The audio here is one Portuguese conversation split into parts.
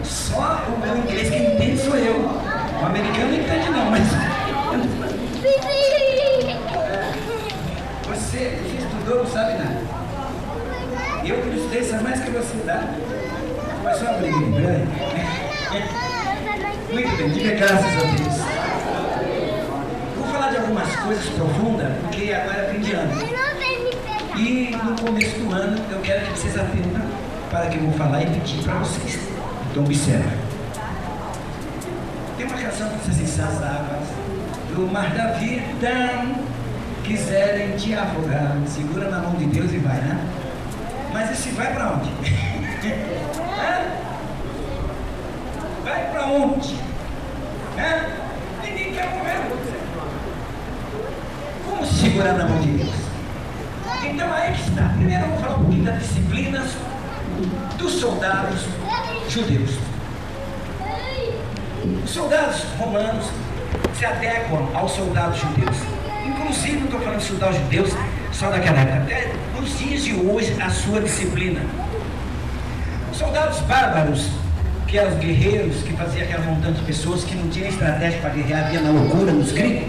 Só o meu inglês que entende sou eu. O americano não entende não, mas... Você estudou, não sabe nada. Eu que não estudei, sabe mais que você, tá? Mas só uma briguinha, peraí. Muito bem, diga graças a Deus. Vou falar de algumas coisas profundas, porque agora é fim de ano. E no começo do ano, eu quero que vocês aprendam para que eu vou falar e pedir para vocês. Então observa. Tem uma canção que diz assim: as águas do mar da vida quiserem te afogar, segura na mão de Deus e vai, né? Mas esse vai para onde? Vai para onde? Ninguém quer morrer. Como se segurar na mão de Deus? Então aí que está. Primeiro eu vou falar um pouquinho das disciplinas dos soldados judeus. Os soldados romanos se adequam aos soldados judeus. Inclusive, não estou falando de soldados judeus só daquela época, até nos dias de hoje, a sua disciplina. Os soldados bárbaros, que eram os guerreiros, que faziam aquela montante de pessoas que não tinham estratégia para guerrear, havia na loucura, nos gritos.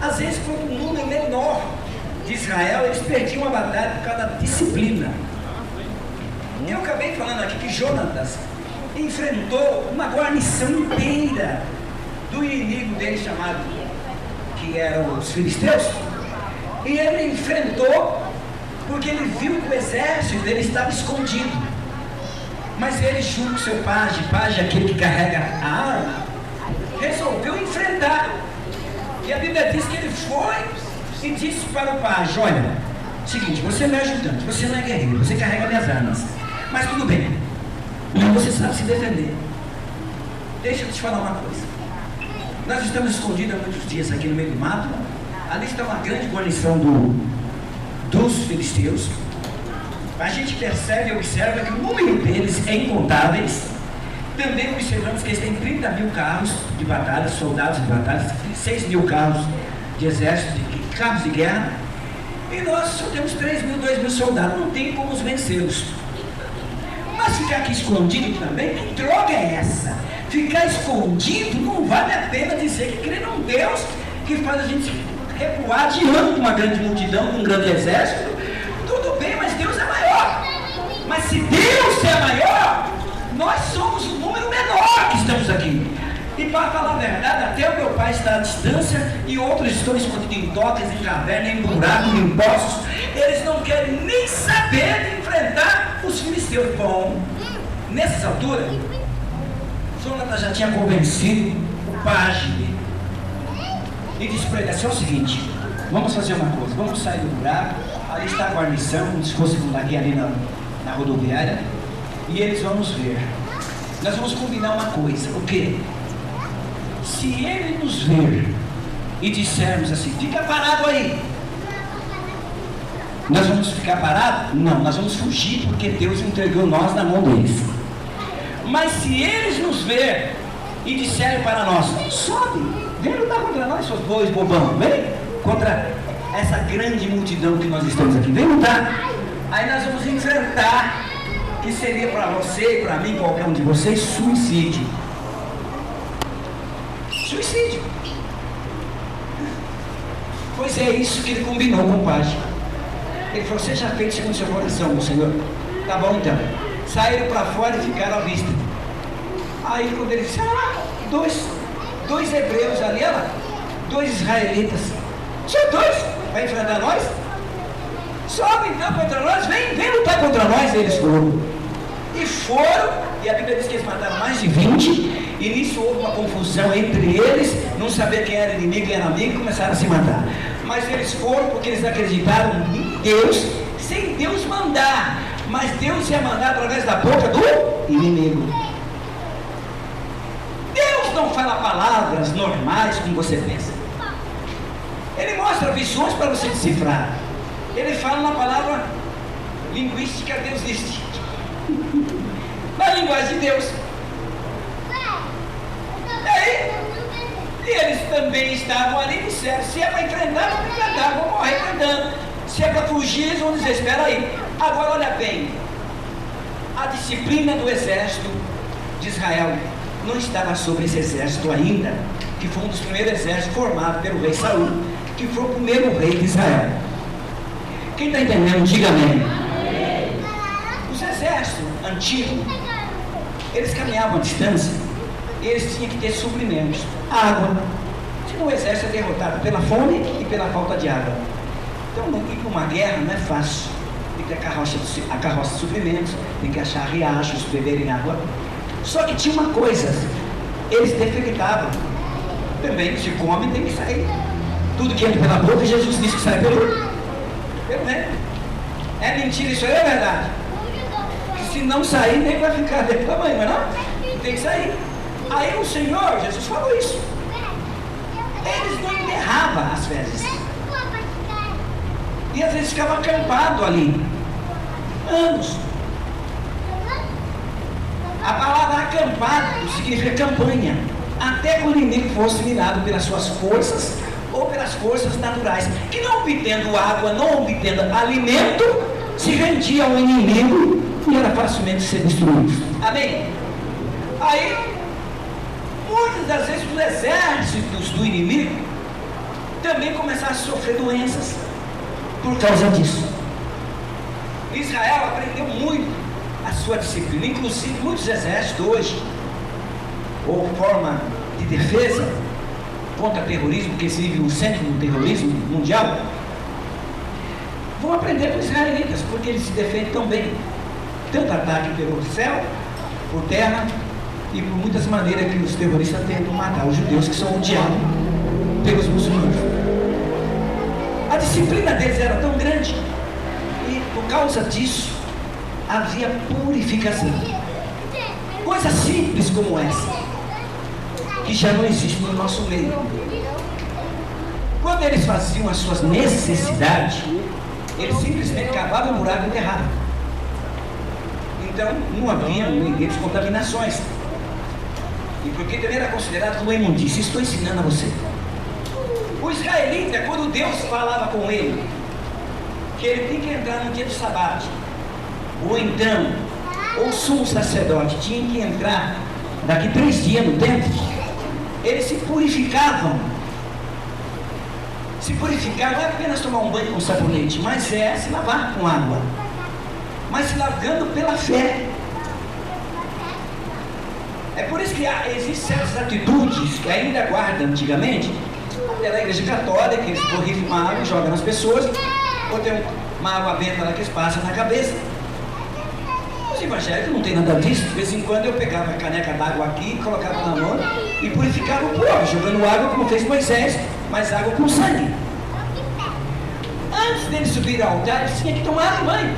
Às vezes, foi um número menor de Israel, eles perdiam a batalha por causa da disciplina. Eu acabei falando aqui que Jonatas enfrentou uma guarnição inteira do inimigo dele chamado, que eram os filisteus, e ele enfrentou porque ele viu que o exército dele estava escondido, mas ele, junto com seu pajem é aquele que carrega a arma, resolveu enfrentar. E a Bíblia diz que ele foi e disse para o pajem: olha, seguinte, você não é ajudante, você não é guerreiro, você carrega minhas armas, mas tudo bem, você sabe se defender. Deixa eu te falar uma coisa. Nós estamos escondidos há muitos dias aqui no meio do mato. Ali está uma grande guarnição dos filisteus. A gente percebe e observa que o número deles é incontáveis. Também observamos que eles têm 30 mil carros de batalha, soldados de batalha, 6 mil carros de exército, de carros de guerra. E nós só temos 3 mil, 2 mil soldados. Não tem como os vencê-los. Mas ficar aqui escondido também, que droga é essa? Ficar escondido não vale a pena dizer que crê num Deus que faz a gente recuar diante de uma grande multidão, de um grande exército. Tudo bem, mas Deus é maior. Mas se Deus é maior, nós somos o número menor que estamos aqui. E para falar a verdade, até o meu pai está à distância e outros estão escondidos em tocas, em cavernas, em buracos, em poços. Eles não querem nem saber de enfrentar os filisteus. Bom, nessas alturas, Jonatas já tinha convencido o pajem e disse para ele assim: é o seguinte, vamos fazer uma coisa, vamos sair do buraco, ali está a guarnição, como se fôssemos aqui ali na rodoviária, e eles vão nos ver. Nós vamos combinar uma coisa, o quê? Se ele nos ver e dissermos assim: fica parado aí, nós vamos ficar parados? Não, nós vamos fugir, porque Deus entregou nós na mão deles. Mas se eles nos ver e disserem para nós: sobe, vem lutar contra nós, seus bois bobão, vem contra essa grande multidão que nós estamos aqui, vem lutar. Aí nós vamos enfrentar, que seria para você e para mim, qualquer um de vocês, suicídio. Suicídio. Pois é isso que ele combinou com o pajem. Ele falou: seja feito segundo seu coração, meu senhor. Tá bom então. Saíram para fora e ficaram à vista. Aí quando ele disse: dois hebreus ali, olha lá, 2 israelitas. Só 2? Vai enfrentar nós? Sobe então contra nós, vem lutar contra nós. Eles foram. E foram, e a Bíblia diz que eles mataram mais de 20, e nisso houve uma confusão entre eles, não saber quem era inimigo e quem era amigo, e começaram a se matar. Mas eles foram porque eles acreditaram em Deus, sem Deus mandar, mas Deus ia mandar através da boca do inimigo. Deus não fala palavras normais como você pensa. Ele mostra visões para você decifrar. Ele fala na palavra linguística deusística, na linguagem de Deus. E eles também estavam ali e disseram: se é para enfrentar, vamos enfrentar, vamos morrer enfrentando. Se é para fugir, eles vão dizer: espera aí. Agora olha bem, a disciplina do exército de Israel não estava sobre esse exército ainda, que foi um dos primeiros exércitos formados pelo rei Saul, que foi o primeiro rei de Israel. Quem está entendendo, diga amém. Os exércitos antigos, eles caminhavam a distância, e eles tinham que ter suprimentos, água. Senão o exército é derrotado pela fome e pela falta de água. Então, ir para uma guerra não é fácil. Tem que ter a carroça de suprimentos, tem que achar riachos, beberem água. Só que tinha uma coisa, eles defecavam. Também, se come, tem que sair. Tudo que entra pela boca, Jesus disse que sai pelo vento. É mentira, isso aí é verdade. Que se não sair, nem vai ficar desse tamanho, mas não? Tem que sair. Aí o Senhor, Jesus falou isso. Eles não enterravam as fezes. E às vezes ficava acampado ali. Anos. A palavra acampado significa campanha. Até que o inimigo fosse minado pelas suas forças ou pelas forças naturais. Que não obtendo água, não obtendo alimento, se rendia ao inimigo e era facilmente ser destruído. Amém? Aí, muitas das vezes os exércitos do inimigo também começaram a sofrer doenças por causa disso. Israel aprendeu muito a sua disciplina, inclusive muitos exércitos hoje, ou forma de defesa contra terrorismo, que se vive no centro do terrorismo mundial, vão aprender com os israelitas, porque eles se defendem tão bem, tanto ataque pelo céu, por terra, e por muitas maneiras que os terroristas tentam matar os judeus, que são odiados pelos muçulmanos. A disciplina deles era tão grande, e por causa disso havia purificação. Coisa simples como essa, que já não existe no nosso meio. Quando eles faziam as suas necessidades, eles simplesmente cavavam um buraco e enterravam. Então não havia ninguém de contaminações. E porque também era considerado como imundícia. Estou ensinando a você. O israelita, quando Deus falava com ele, que ele tem que entrar no dia do sábado, ou então, o sumo sacerdote tinha que entrar daqui 3 dias no templo, eles se purificavam. Se purificar não é apenas tomar um banho com sabonete, mas é se lavar com água, mas se lavando pela fé. É por isso que existem certas atitudes que ainda guardam antigamente, pela igreja católica, eles borrifam uma água e jogam nas pessoas, ou tem uma água benta lá que eles passam na cabeça. Os evangélicos não tem nada disso. De vez em quando eu pegava a caneca d'água aqui, colocava na mão e purificava o povo, jogando água como fez Moisés, mas água com sangue. Antes deles subir ao altar, eles tinham que tomar banho.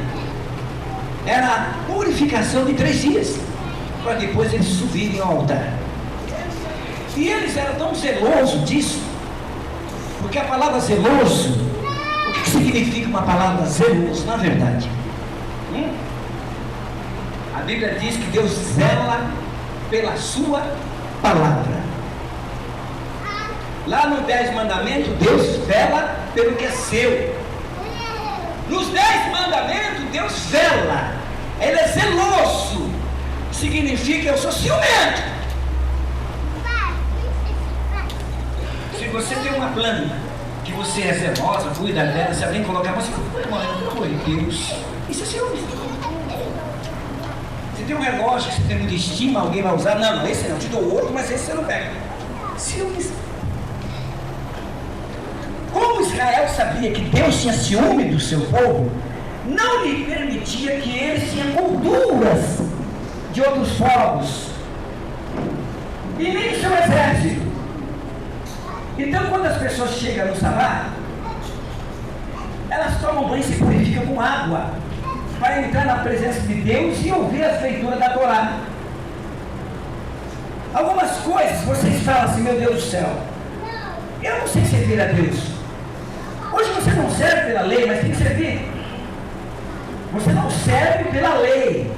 Era a purificação de 3 dias, para depois eles subirem ao altar. E eles eram tão zelosos disso, porque a palavra zeloso, o que significa uma palavra zeloso, na verdade? A Bíblia diz que Deus zela pela sua palavra. Lá no 10 mandamentos, Deus vela pelo que é seu. Nos 10 mandamentos, Deus zela. Ele é zeloso. Significa eu sou ciumento. Se você tem uma planta que você é zelosa, cuida dela, se alguém colocar, você fala, Deus, isso é ciúme. Você tem um relógio que você tem muita estima, alguém vai usar, não, esse não, te dou outro, mas esse você não pega. Ciúmes. Como Israel sabia que Deus tinha ciúme do seu povo, não lhe permitia que eles tinham gorduras de outros povos, e nem seu exército. Então, quando as pessoas chegam no sábado, elas tomam banho e se purificam com água, para entrar na presença de Deus e ouvir as leituras da Torá. Algumas coisas vocês falam assim, meu Deus do céu, eu não sei servir a Deus. Hoje você não serve pela lei, mas tem que servir. Você não serve pela lei,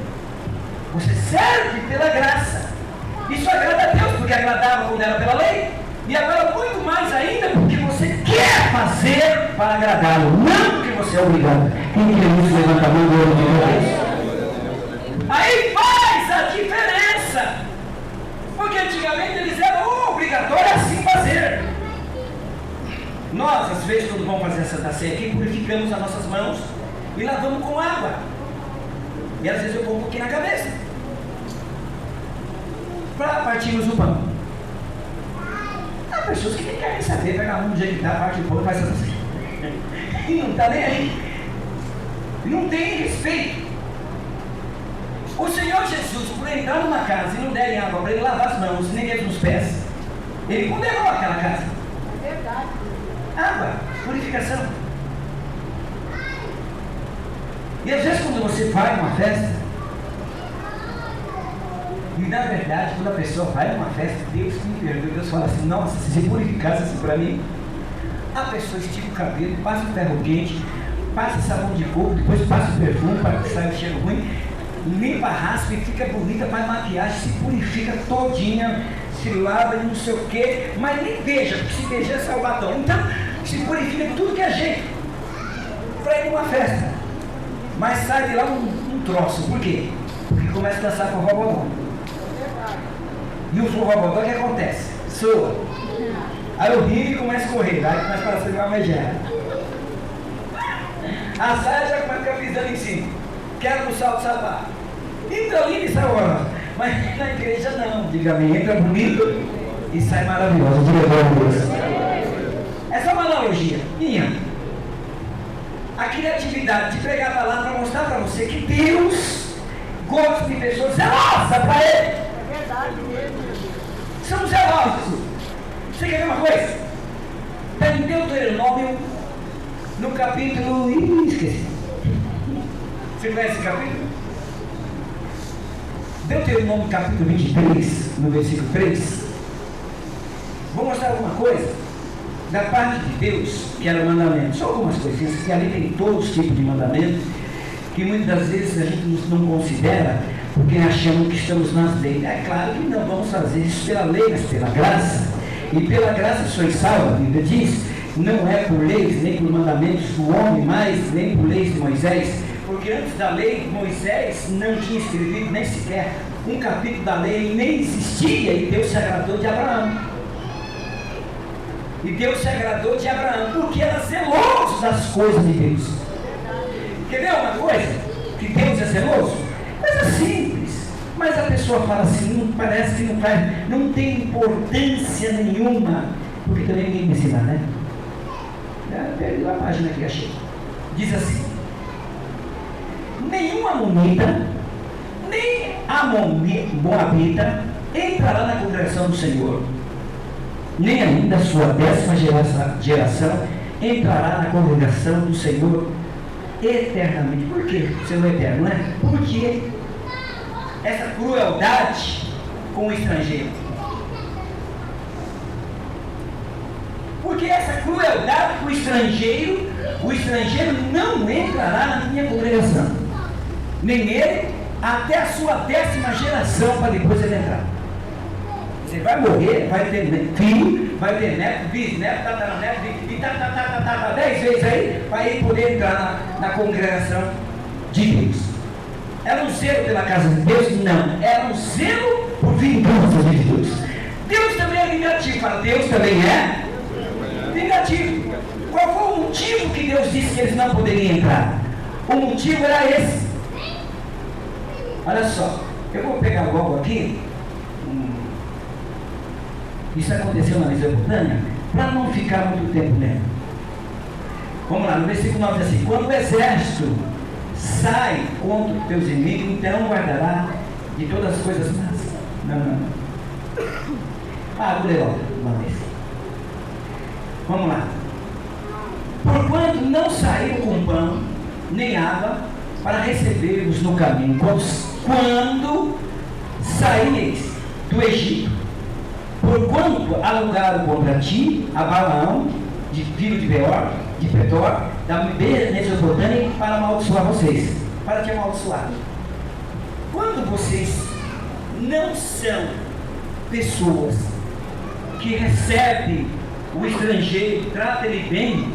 você serve pela graça. Isso agrada a Deus, porque agradava quando era pela lei, e agora muito mais ainda, porque você quer fazer para agradá-lo, não porque você é obrigado. Quem quer isso, levanta a mão do outro de Deus. Aí faz a diferença. Nós, às vezes, quando vamos fazer a Santa Ceia aqui, purificamos as nossas mãos e lavamos com água. E às vezes eu ponho um pouquinho na cabeça para partirmos o pão. Há pessoas que nem querem saber, pega a mão do jeito que dá, parte o pão e faz assim. E não está nem aí. Não tem respeito. O Senhor Jesus, por entrar numa casa e não derem água para ele lavar as mãos, nem mesmo os pés, ele condenou aquela casa. É verdade. Água, purificação. E às vezes quando você vai numa festa, e na verdade quando a pessoa vai numa festa, Deus me perdoe, Deus fala assim, nossa, se você purificasse assim para mim, a pessoa estica o cabelo, passa o ferro quente, passa sabão de coco, depois passa o perfume para que saia o cheiro ruim, limpa, raspa e fica bonita, faz maquiagem, se purifica todinha, se lava e não sei o que, mas nem beija, porque se beijar é salvação. Então se purifica tudo que é jeito para ir numa festa, mas sai de lá um troço. Por quê? Porque começa a dançar forró bodó. E o forró bodó, o que acontece? Soa. Aí o rio começa a correr, aí começa a parecer uma megera. A saia já começa a ficar pisando em cima. Quebra o salto sapato. Entra lindo e sai horrorosa. Mas na igreja não. Diga-me, entra bonito e sai maravilhosa. Diga glória a Deus. É só uma analogia minha. A criatividade de pregar a palavra para mostrar para você que Deus gosta de pessoas zelosas para Ele. É verdade mesmo, meu Deus. Somos zelosos. Você quer ver uma coisa? Está em Deuteronômio, no capítulo... esqueci. Você conhece esse capítulo? Deuteronômio capítulo 23, no versículo 3. Vou mostrar alguma coisa da parte de Deus, que era o mandamento. Só algumas coisinhas, que ali tem todos os tipos de mandamentos, que muitas das vezes a gente não considera, porque achamos que estamos nas leis. É claro que não vamos fazer isso pela lei, mas pela graça. E pela graça sois salvos, a Bíblia diz, não é por leis, nem por mandamentos do homem, mas nem por leis de Moisés. Porque antes da lei, Moisés não tinha escrevido nem sequer um capítulo da lei, nem existia, e Deus se agradou de Abraão. E Deus se agradou de Abraão, porque era zeloso das coisas de Deus. Quer ver uma coisa? Que Deus é zeloso? Coisa simples. Mas a pessoa fala assim, parece que não faz, não tem importância nenhuma. Porque também ninguém me ensina, né? Perdi a página que achei. Diz assim: nenhum amonita, nem moabita entrará na congregação do Senhor, nem ainda a sua 10ª geração entrará na congregação do Senhor eternamente. Por quê? Senhor eterno, não é? Porque essa crueldade com o estrangeiro. Porque essa crueldade com o estrangeiro não entrará na minha congregação. Nem ele, até a sua 10ª geração, para depois ele entrar. Você vai morrer, vai ter filho, vai ter neto, bisneto, tataraneto, e 10 vezes aí, para ele poder entrar na congregação de Deus. Era um zelo pela casa de Deus? Não. Era um zelo por vingança de Deus. Deus também é vingativo. Para Deus também é vingativo. Qual foi o motivo que Deus disse que eles não poderiam entrar? O motivo era esse. Olha só, eu vou pegar logo aqui. Isso aconteceu na Mesopotâmia, para não ficar muito tempo lendo. Vamos lá, no versículo 9 diz assim: quando o exército sai contra os teus inimigos, então guardará de todas as coisas más. Não. Vou ler logo uma vez. Vamos lá. Porquanto não saíram com pão nem água para receber-vos no caminho, quando saíeis do Egito, porquanto alugaram contra ti a Balaão, filho de Beor, de Petor, da Mesopotâmia, para amaldiçoar vocês, para te amaldiçoar. Quando vocês não são pessoas que recebem o estrangeiro, trata ele bem,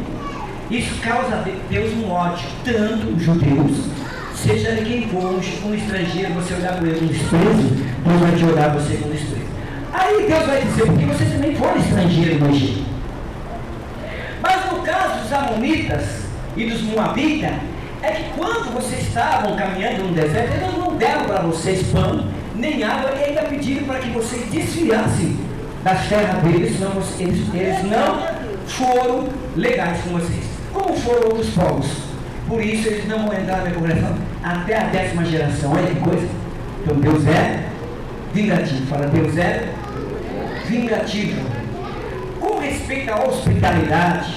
isso causa a Deus um ódio, tanto os judeus, seja ele quem for, um estrangeiro, você olhar para ele com desprezo, Deus vai te olhar você com desprezo. Aí Deus vai dizer, porque vocês também foram estrangeiros no Egito. Mas no no caso dos amonitas e dos moabitas, é que quando vocês estavam caminhando no deserto, eles não deram para vocês pão, nem água, e ainda pediram para que vocês desviassem das terras deles, senão eles não foram legais com vocês, como foram outros povos. Por isso eles não vão entrar na congregação até a 10ª geração. Olha que coisa. Então Deus é vingativo. Fala, Deus é vingativo. Com respeito à hospitalidade,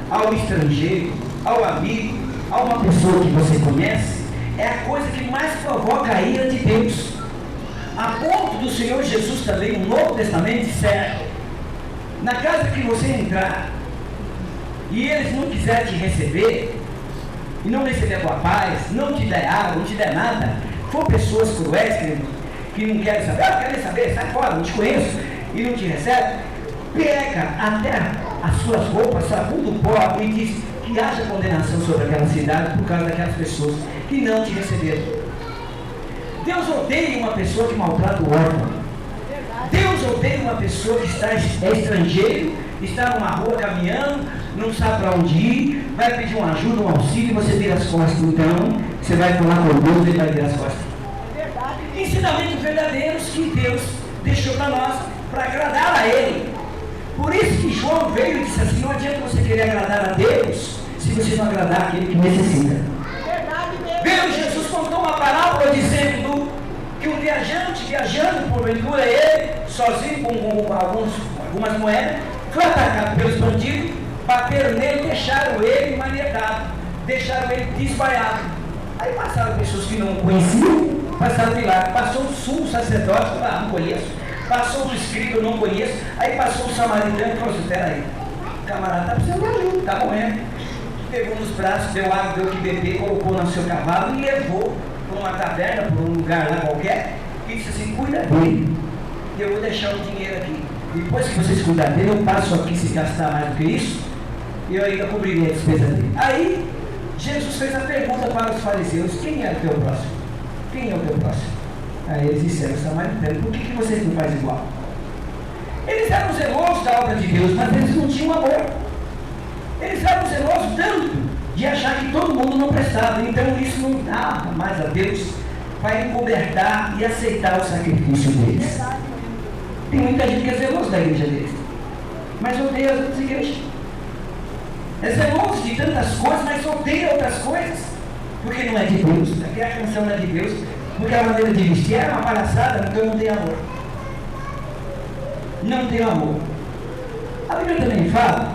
ao estrangeiro, ao amigo, a uma pessoa que você conhece, é a coisa que mais provoca a ira de Deus. A ponto do Senhor Jesus também, no Novo Testamento, disser: na casa que você entrar e eles não quiserem te receber, e não receber a tua paz, não te der água, não te der nada, for pessoas cruéis que não querem saber, não querem saber, sai fora, não te conheço, e não te recebe, pega até as suas roupas, sacuda o pó e diz que haja condenação sobre aquela cidade por causa daquelas pessoas que não te receberam. Deus odeia uma pessoa que maltrata o órfão. Deus odeia uma pessoa que é estrangeiro, está numa rua caminhando, não sabe para onde ir, vai pedir uma ajuda, um auxílio, e você vira as costas. Então, você vai falar com Deus e ele vai virar as costas. Ensinamentos verdadeiros que Deus deixou para nós, para agradar a Ele. Por isso que João veio e disse assim: não adianta você querer agradar a Deus se você não agradar aquele que necessita. Veio Jesus, contou uma parábola dizendo que um viajante, viajando porventura ele, sozinho com algumas moedas, foi atacado pelos bandidos, bateram nele, deixaram ele manietado, deixaram ele desmaiado. Aí passaram pessoas que não conheciam, passaram de lá, passou o sumo sacerdote, não conheço, passou o escriba, eu não conheço, aí passou o samaritano e falou assim: espera aí, o camarada está precisando de ajuda, está morrendo. Pegou nos braços, deu água, deu o que beber, colocou no seu cavalo e levou para uma taverna, para um lugar lá qualquer, e disse assim: cuida dele, eu vou deixar o dinheiro aqui. Depois que vocês cuidarem dele, eu passo aqui, se gastar mais do que isso, e eu ainda cobrirei a despesa dele. Aí, Jesus fez a pergunta para os fariseus: quem é o teu próximo? Quem é o teu próximo? Aí eles disseram: samaritano. Por que vocês não fazem igual? Eles eram zelosos da obra de Deus, mas eles não tinham amor. Eles eram zelosos tanto de achar que todo mundo não prestava. Então isso não dava mais a Deus para encobertar e aceitar o sacrifício deles. Tem muita gente que é zeloso da igreja deles, mas odeia as outras igrejas. É zeloso de tantas coisas, mas odeia outras coisas, porque não é de Deus. Aquela canção não é de Deus, porque a maneira de vestir é uma palhaçada, então não tem amor. Não tem amor. A Bíblia também fala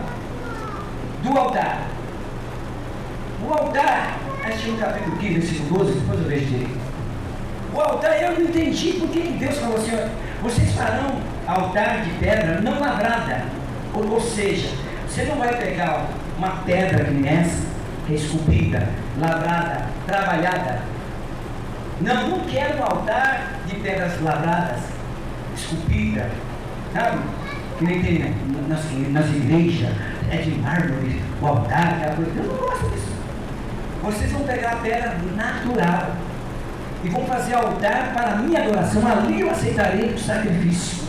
do altar. O altar, acho que no capítulo 15, versículo 12, depois eu vejo direito. O altar, eu não entendi por que Deus falou assim: vocês farão altar de pedra não lavrada. Ou seja, você não vai pegar uma pedra que nessa, que é esculpida, lavrada, trabalhada. Não quero um altar de pedras lavradas, esculpida, sabe? Que nem tem nas igrejas, é de mármore, o altar, eu não gosto disso. Vocês vão pegar a pedra natural e vão fazer altar para a minha adoração. Ali eu aceitarei o sacrifício.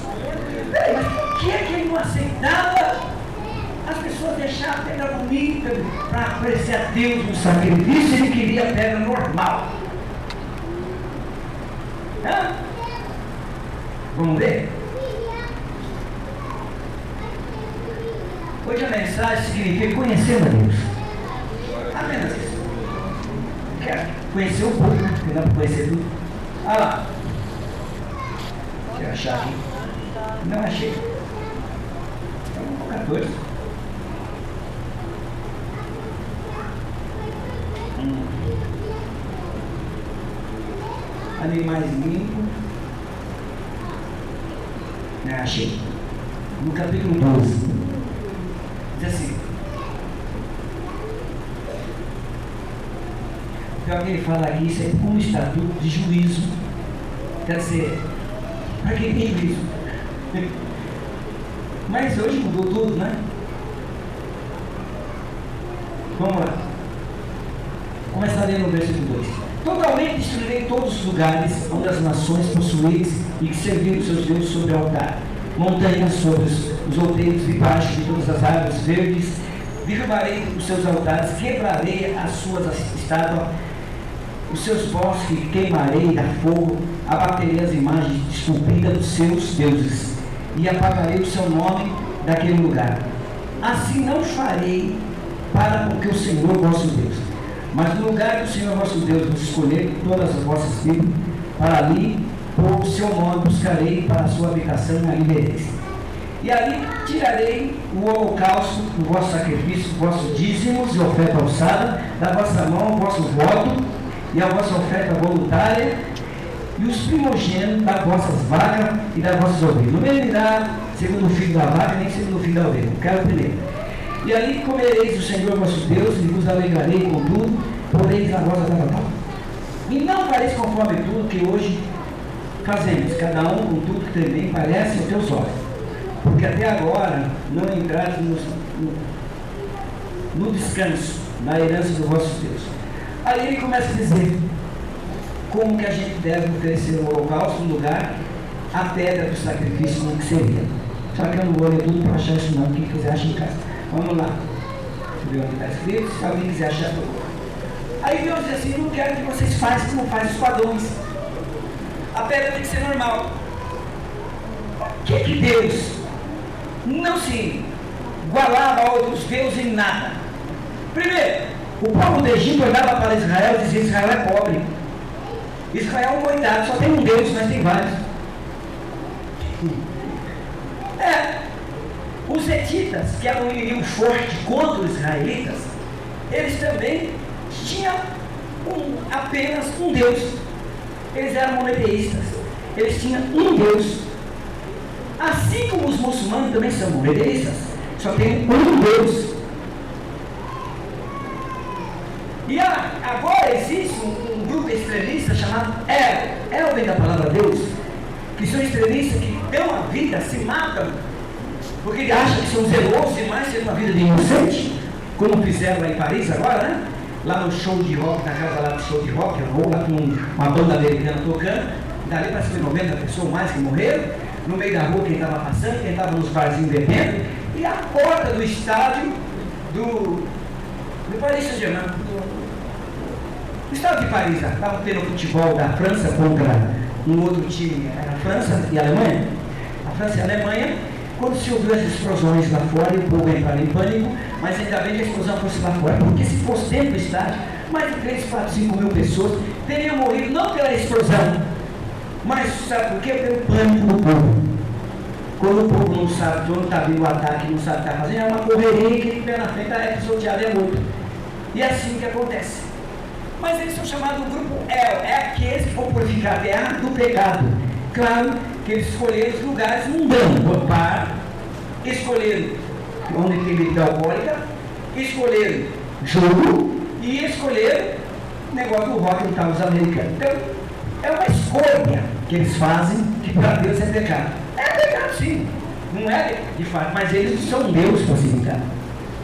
Peraí, mas por que ele não aceitava as pessoas deixar a pedra bonita para apreciar a Deus no sacrifício? Ele queria a pedra normal. Hã? Vamos ver? Hoje a mensagem significa conhecer a Deus. Apenas isso. Quero conhecer um pouco, né? Porque dá para conhecer tudo. Ah lá. Deixa eu achar aqui. Não achei. Então, 14. Animais limpos. Não achei. No capítulo 12. Diz assim: então ele fala aqui, isso é como estatuto de juízo. Quer dizer, para quem tem juízo. Mas hoje mudou tudo, né? Vamos lá. Começar a ler no versículo 2. Totalmente destruirei todos os lugares onde as nações possuíram e que serviram seus deuses sobre o altar. Montanhas sobre os outeiros debaixo de todas as árvores verdes, derrubarei os seus altares, quebrarei as suas estátuas, os seus postes queimarei a fogo, abaterei as imagens esculpidas dos seus deuses, e apagarei o seu nome daquele lugar. Assim não farei para com que o Senhor vosso Deus, mas no lugar que o Senhor vosso Deus vos escolher todas as vossas tribos, para ali, por seu nome buscarei para a sua habitação e ali vereis. E ali tirarei o holocausto, o vosso sacrifício, vossos dízimos e oferta alçada, da vossa mão o vosso voto e a vossa oferta voluntária, e os primogênitos das vossas vacas e das vossas ovelhas. Não me dá segundo o filho da vaca, nem segundo o filho da ovelha. Quero primeiro. E ali comereis o Senhor vosso Deus, e vos alegrarei com tudo, poreis a vossa tabernáculo. E não fareis conforme tudo que hoje fazemos, cada um com tudo que também parece aos teus olhos. Porque até agora não entraste no descanso, na herança do vosso Deus. Aí ele começa a dizer como que a gente deve oferecer o holocausto no lugar, a pedra do sacrifício, no que seria. Só que eu não vou ler tudo para achar isso não, quem quiser achar em casa. Vamos lá. Deixa eu ver onde está escrito, se alguém quiser achar. Aí Deus diz assim, não quero que vocês façam como fazem os padrões. A pedra tem que ser normal. O que Deus não se igualava a outros deuses em nada? Primeiro, o povo do Egito olhava para Israel e dizia: Israel é pobre. Israel é um coitado, só tem um Deus, mas tem vários. Os hetitas, que eram um inimigo forte contra os israelitas, eles também tinham apenas um Deus. Eles eram monoteístas. Eles tinham um Deus. Assim como os muçulmanos também são monoteístas, só tem um Deus. E agora existe um grupo extremista chamado El vem da palavra Deus, que são extremistas que dão a vida, se matam, porque ele acha que são zelosos demais, têm uma vida de inocente, como fizeram lá em Paris agora, né? Lá no show de rock, na casa lá do show de rock, lá com uma banda americana tocando, dali para ser 90 pessoas mais que morreram, no meio da rua quem estava passando, quem estava nos barzinhos bebendo, e a porta do estádio do Paris Saint-Germain, o estádio de Paris, estava tendo futebol da França contra um outro time, era a França e a Alemanha. A França e a Alemanha, quando se ouviu as explosões lá fora, o povo entrava em pânico, mas ainda bem que a explosão fosse lá fora, porque se fosse dentro do estádio, mais de 3, 4, 5 mil pessoas teriam morrido, não pela explosão, mas sabe por quê? Pelo pânico do povo. Quando o povo não sabe, quando está vindo o ataque, não sabe o que está fazendo, é uma correria que vem na frente, é pisoteado, é morto. E é assim que acontece. Mas eles são chamados do grupo é aqueles que vão purificar a terra do pecado. Claro que eles escolheram os lugares mundanos, para escolheram onde tem bebida alcoólica, escolheram jogo e escolheram o negócio do rock no tal dos americanos. Então, é uma escolha que eles fazem que para Deus é pecado. É pecado sim, não é de fato, mas eles são Deus para se brincar.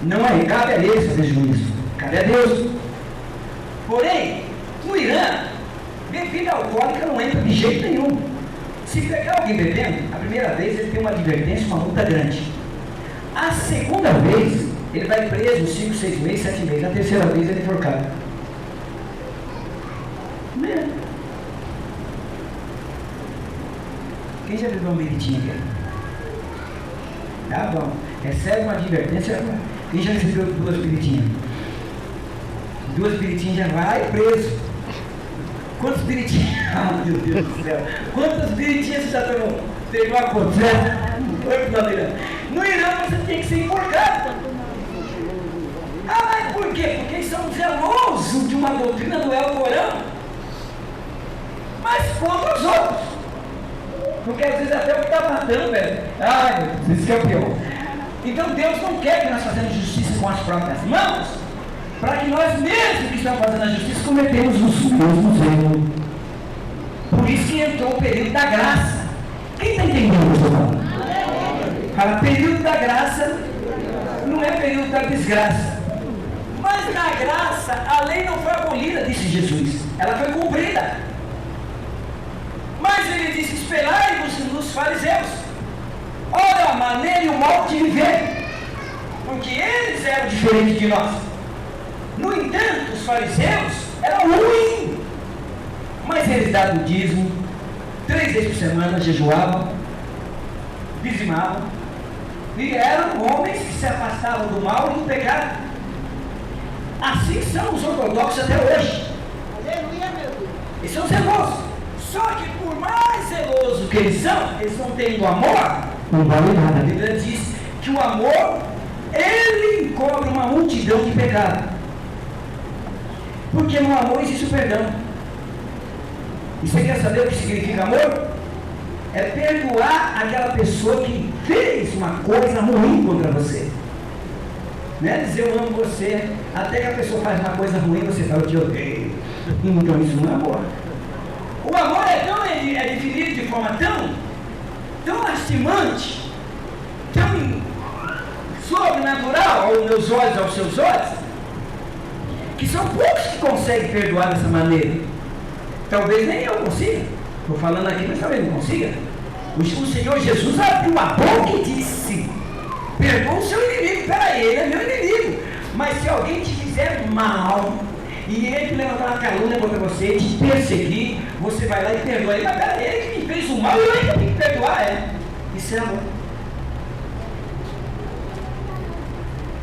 Não é, cabe a eles fazer juízo, cabe a Deus. Porém, no Irã, bebida alcoólica não entra de jeito nenhum. Se pegar alguém bebendo, a primeira vez ele tem uma advertência, uma multa grande. A segunda vez, ele vai preso 5, 6 meses, 7 meses. A terceira vez ele é enforcado. Quem já bebeu uma bebidinha aqui? Tá bom. Recebe uma advertência. Quem já recebeu 2 bebidinhas? 2 bebidinhas já vai preso. Quantos bebidinhas? Ah, meu Deus do céu. Quantas bebidinhas você já tomou? Teve uma conta? No Irã você tem que ser enforcado. Ah, mas por quê? Porque eles são zelosos de uma doutrina do Alcorão, mas contra os outros. Porque às vezes até o que está matando, velho. Ai, meu Deus, isso que é o pior. Então Deus não quer que nós façamos justiça com as próprias mãos, para que nós mesmos que estamos fazendo a justiça cometemos os mesmos erros. Por isso que entrou o período da graça. Quem está entendendo o que eu estou falando? Fala, período da graça não é período da desgraça. Mas na graça, a lei não foi abolida, disse Jesus. Ela foi cumprida. Mas ele disse: esperai-vos nos fariseus. Ora, a maneira e o modo de viver. Porque eles eram diferentes diferente de nós. No entanto, os fariseus eram ruins, mas eles davam o dízimo, 3 vezes por semana jejuavam, dizimavam, e eram homens que se afastavam do mal e do pecado. Assim são os ortodoxos até hoje. Aleluia, meu Deus. Eles são zelosos. Só que por mais zelosos que eles não têm o amor, não vale nada. A Bíblia diz que o amor, ele encobre uma multidão de pecado. Porque no amor existe o perdão. E você quer saber o que significa amor? É perdoar aquela pessoa que fez uma coisa ruim contra você. Não é dizer eu amo você, até que a pessoa faz uma coisa ruim, você fala eu te odeio. Então isso não é amor. O amor é definido de forma tão lastimante, tão sobrenatural aos meus olhos, aos seus olhos, que são poucos que conseguem perdoar dessa maneira. Talvez nem eu consiga. Estou falando aqui, mas talvez não consiga. O Senhor Jesus abriu a boca e disse: perdoa o seu inimigo. Peraí, ele é meu inimigo. Mas se alguém te fizer mal e ele levantar uma calúnia contra você, te perseguir, você vai lá e perdoa ele. Mas peraí, ele que me fez o mal e eu ainda tenho que perdoar. Isso é amor.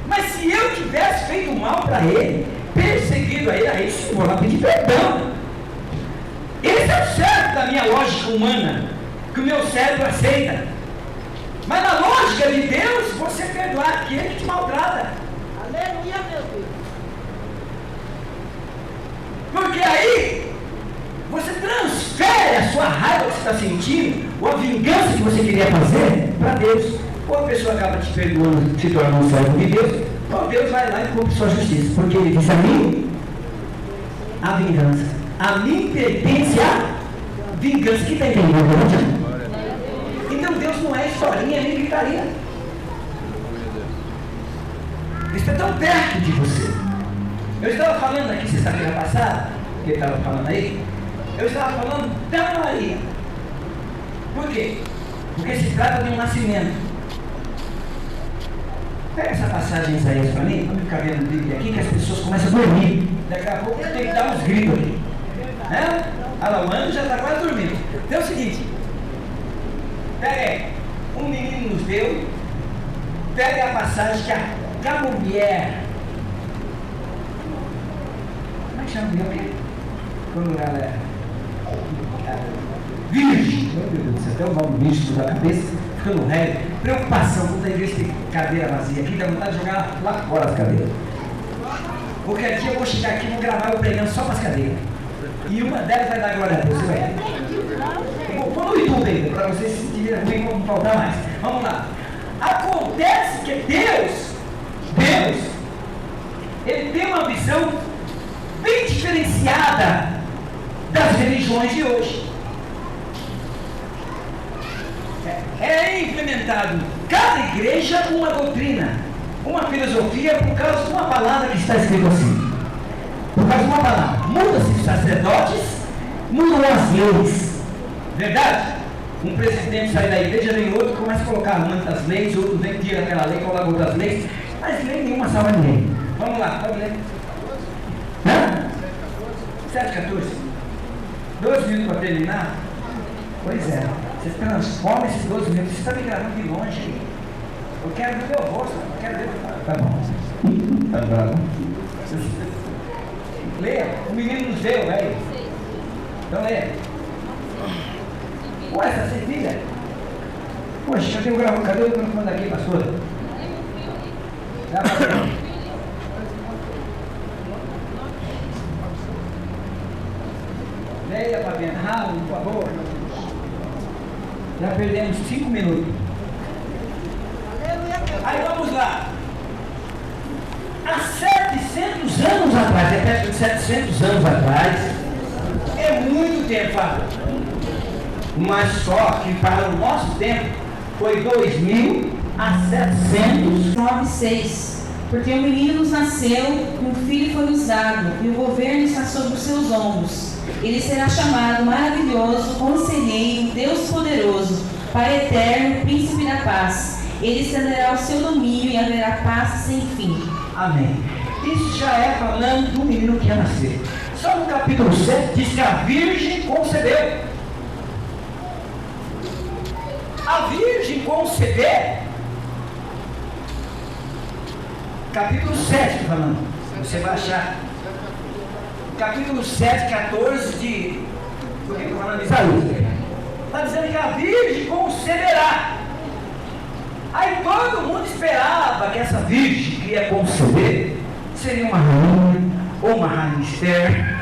Mas se eu tivesse feito mal para ele, perseguido a ele, aí sim, vou lá pedir perdão. Esse é o certo da minha lógica humana, que o meu cérebro aceita. Mas na lógica de Deus, você perdoar aquele que te maltrata. Aleluia, meu Deus. Porque aí, você transfere a sua raiva que você está sentindo, ou a vingança que você queria fazer, para Deus. Ou a pessoa acaba te perdoando, se tornando um servo de Deus, ou Deus vai lá e cumpre sua justiça. Porque ele diz a mim, a vingança. A mim pertence a vingança. Que tem entendendo? Então Deus não é historinha nem gritaria. Ele está tão perto de você. Eu estava falando aqui sexta-feira passada, que ele estava falando aí, eu estava falando da Maria. Por quê? Porque se trata de um nascimento. Pega essa passagem em Isaías para mim, vamos ficar vendo o vídeo aqui, que as pessoas começam a dormir. Daqui a pouco tem que dar uns gritos aqui. Né? A Lawana já está quase dormindo. Então é o seguinte, pega aí, um menino nos deu, pega a passagem que a mulher, como é que chama o quê? Quando ela é virgem, meu Deus do céu, até o nome místico da cabeça, ficando velho, preocupação, quando a igreja tem cadeira vazia aqui, dá vontade de jogar lá fora as cadeiras. Qualquer dia eu vou chegar aqui e vou gravar eu pregando só para as cadeiras. E uma delas vai dar glória a Deus, você vai ver. Vou no YouTube ainda, para vocês se sentirem ruim, não faltar mais. Vamos lá. Acontece que Deus, ele tem uma visão bem diferenciada das religiões de hoje. É implementado em cada igreja uma doutrina, uma filosofia por causa de uma palavra que está escrito assim. Por causa de uma palavra. Muda-se os sacerdotes, mudam as leis. Verdade? Um presidente sai da igreja, vem outro, começa a colocar muitas leis, outro vem, tira aquela lei, coloca outras leis, mas lei nenhuma salva ninguém. Vamos lá, vamos ler. 7:14. 12 minutos para terminar? Pois é. Vocês transformam esses 12 minutos. Você está me gravando de longe aí. Eu quero ver meu rosto. Eu quero ver. Tá bom. Tá bravo. Leia. O menino nos deu, velho. Então leia. Ué, essa sem filha? Poxa, eu tenho gravado. Cadê o microfone daqui, pastor? Leia, Fabiana. Rápido, por favor. Já perdemos 5 minutos. Aí vamos lá. Há 700 anos atrás, é perto de 700 anos atrás, é muito tempo, Fábio. Mas só que para o nosso tempo foi 2.000 a 700. 9:6. Porque um menino nos nasceu, um filho foi nos dado, e o governo está sobre os seus ombros. Ele será chamado Maravilhoso, Conselheiro, Deus Poderoso, Pai Eterno, Príncipe da Paz. Ele estenderá o seu domínio e haverá paz sem fim. Amém. Isso já é falando do menino que ia nascer. Só no capítulo 7 diz que a virgem concebeu. A virgem concebeu. Capítulo 7 falando. Você vai achar. Capítulo 7, 14 de... Do que eu estou falando de Isaías? Está dizendo que a virgem conceberá. Aí todo mundo esperava que essa virgem que ia conceber seria uma rainha, ou uma rainha Esther,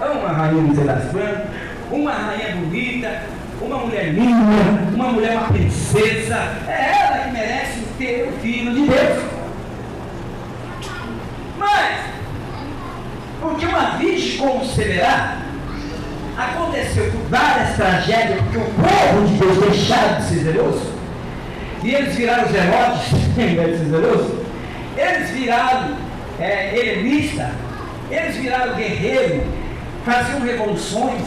ou uma rainha não sei das quantas, uma rainha bonita, uma mulher linda, uma princesa. É ela que merece ter o Filho de Deus. Mas, porque uma virgem conceberá, aconteceu por várias tragédias, porque o povo de Deus deixaram de ser zeloso, e eles viraram os Herodes, em vez de ser zeloso, eles viraram helenista, eles viraram guerreiro, faziam revoluções,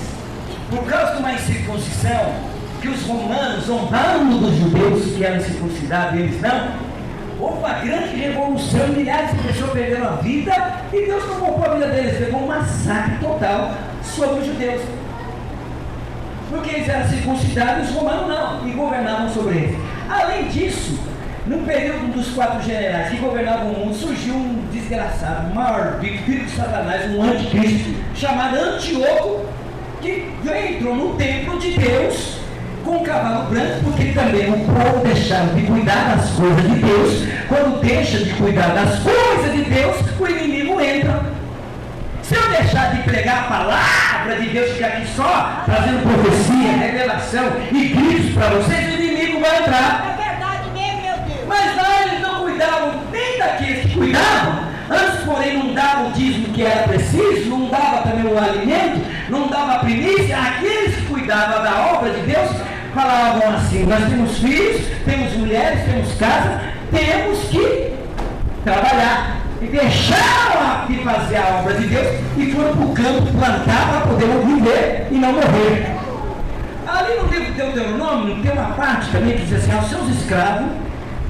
por causa de uma incircuncisão, que os romanos, zombando dos judeus que eram circuncidados, eles não. Houve uma grande revolução, milhares de pessoas perderam a vida, e Deus não poupou a vida deles, levou um massacre total sobre os judeus. Porque eles eram circuncidados, os romanos não, e governavam sobre eles. Além disso, no período dos 4 generais que governavam o mundo, surgiu um desgraçado, um maior filho de Satanás, um anticristo, chamado Antíoco, que entrou no templo de Deus com um cavalo branco, porque também o povo deixava de cuidar das coisas de Deus. Quando deixa de cuidar das coisas de Deus, o inimigo entra. Se eu deixar de pregar a palavra de Deus, ficar aqui só trazendo profecia, revelação e gritos para vocês, o inimigo vai entrar. É verdade mesmo, meu Deus. Mas lá eles não cuidavam nem daqueles que cuidavam. Antes, porém, não dava o dízimo que era preciso, não dava também o alimento, não dava a primícia. Aqueles que cuidavam da obra de Deus falavam assim: nós temos filhos, temos mulheres, temos casa, temos que trabalhar. E deixaram de fazer a obra de Deus e foram para o campo plantar para poder viver e não morrer. Ali no livro de Deuteronômio tem uma parte também que diz assim: aos seus escravos,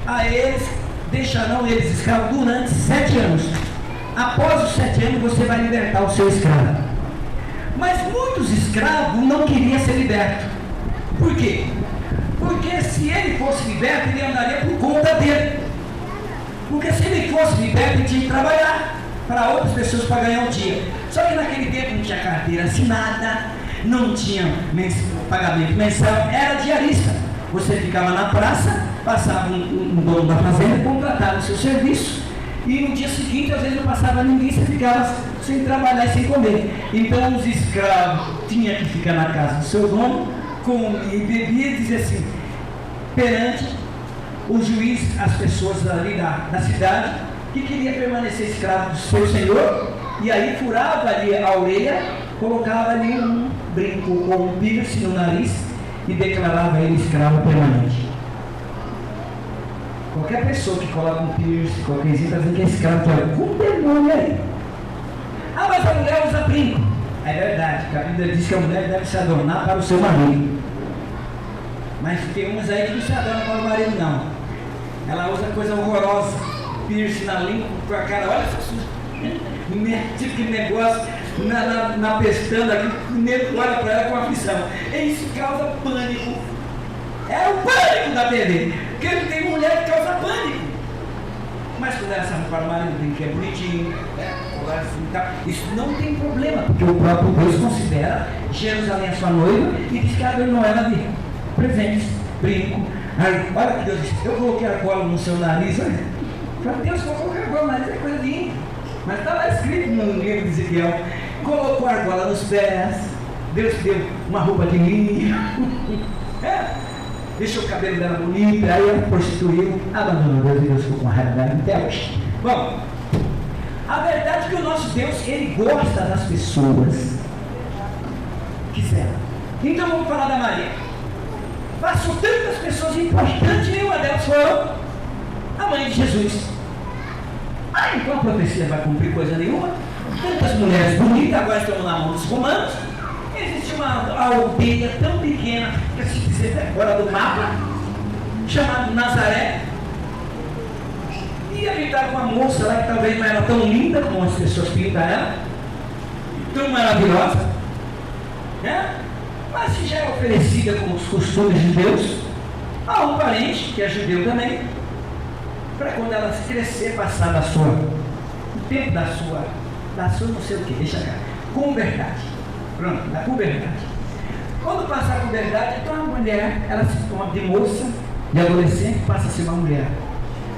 a eles deixarão eles escravos durante 7 anos. Após os 7 anos você vai libertar o seu escravo. Mas muitos escravos não queriam ser libertos. Por quê? Porque se ele fosse liberto, ele andaria por conta dele. Porque se ele fosse liberto, ele tinha que trabalhar para outras pessoas para ganhar um dia. Só que naquele tempo não tinha carteira assinada, não tinha pagamento mensal, era diarista. Você ficava na praça, passava um dono da fazenda, contratava o seu serviço, e no dia seguinte, às vezes não passava ninguém, você ficava sem trabalhar e sem comer. Então os escravos tinham que ficar na casa do seu dono, comia e bebia, e dizia assim, perante o juiz, as pessoas ali da cidade, que queria permanecer escravo do seu senhor, e aí furava ali a orelha, colocava ali um brinco ou um piercing no nariz e declarava ele escravo permanente. Qualquer pessoa que coloca um piercing, qualquer coisa, está dizendo que é escravo, tem algum demônio aí. Ah, mas a mulher usa brinco. É verdade, porque a Bíblia diz que a mulher deve se adornar para o seu marido. Mas tem umas aí que não se adorna para o marido, não. Ela usa coisa horrorosa, piercing na língua, com a cara, olha esse tipo de negócio na pestana aqui, o nego olha para ela com aflição. Isso causa pânico. É o pânico da TV, porque tem mulher que causa pânico. Mas quando ela sabe para o marido, tem que é bonitinho, isso não tem problema, porque o próprio Deus considera Jerusalém a sua noiva e diz que a não era de presentes, brinco. Olha que Deus disse, eu coloquei argola no seu nariz, olha. Para Deus colocou argola no nariz, é coisa de índio. Mas está lá escrito no livro de Ezequiel, colocou argola nos pés, Deus deu uma roupa de linho, deixou o cabelo dela bonito, aí ela prostituiu, abandonou Deus e Deus ficou com raiva dela até hoje. Bom, a verdade é que o nosso Deus, Ele gosta das pessoas que servem. Então vamos falar da Maria. Passou tantas pessoas importantes, nenhuma delas foram a mãe de Jesus. Ah, então a profecia vai cumprir coisa nenhuma? Tantas mulheres bonitas, agora estão na mão dos romanos. Existe uma aldeia tão pequena, que se dizer fora do mapa, chamada Nazaré. E ia gritar com uma moça lá que talvez não era tão linda como as pessoas pintam ela, tão maravilhosa, né? Mas se já é oferecida com os costumes de Deus, a um parente que é judeu também, para quando ela crescer, passar o tempo da sua não sei o que, deixa cá, puberdade. Pronto, na puberdade. Quando passar a puberdade, então a mulher, ela se torna de moça, de adolescente, passa a ser uma mulher.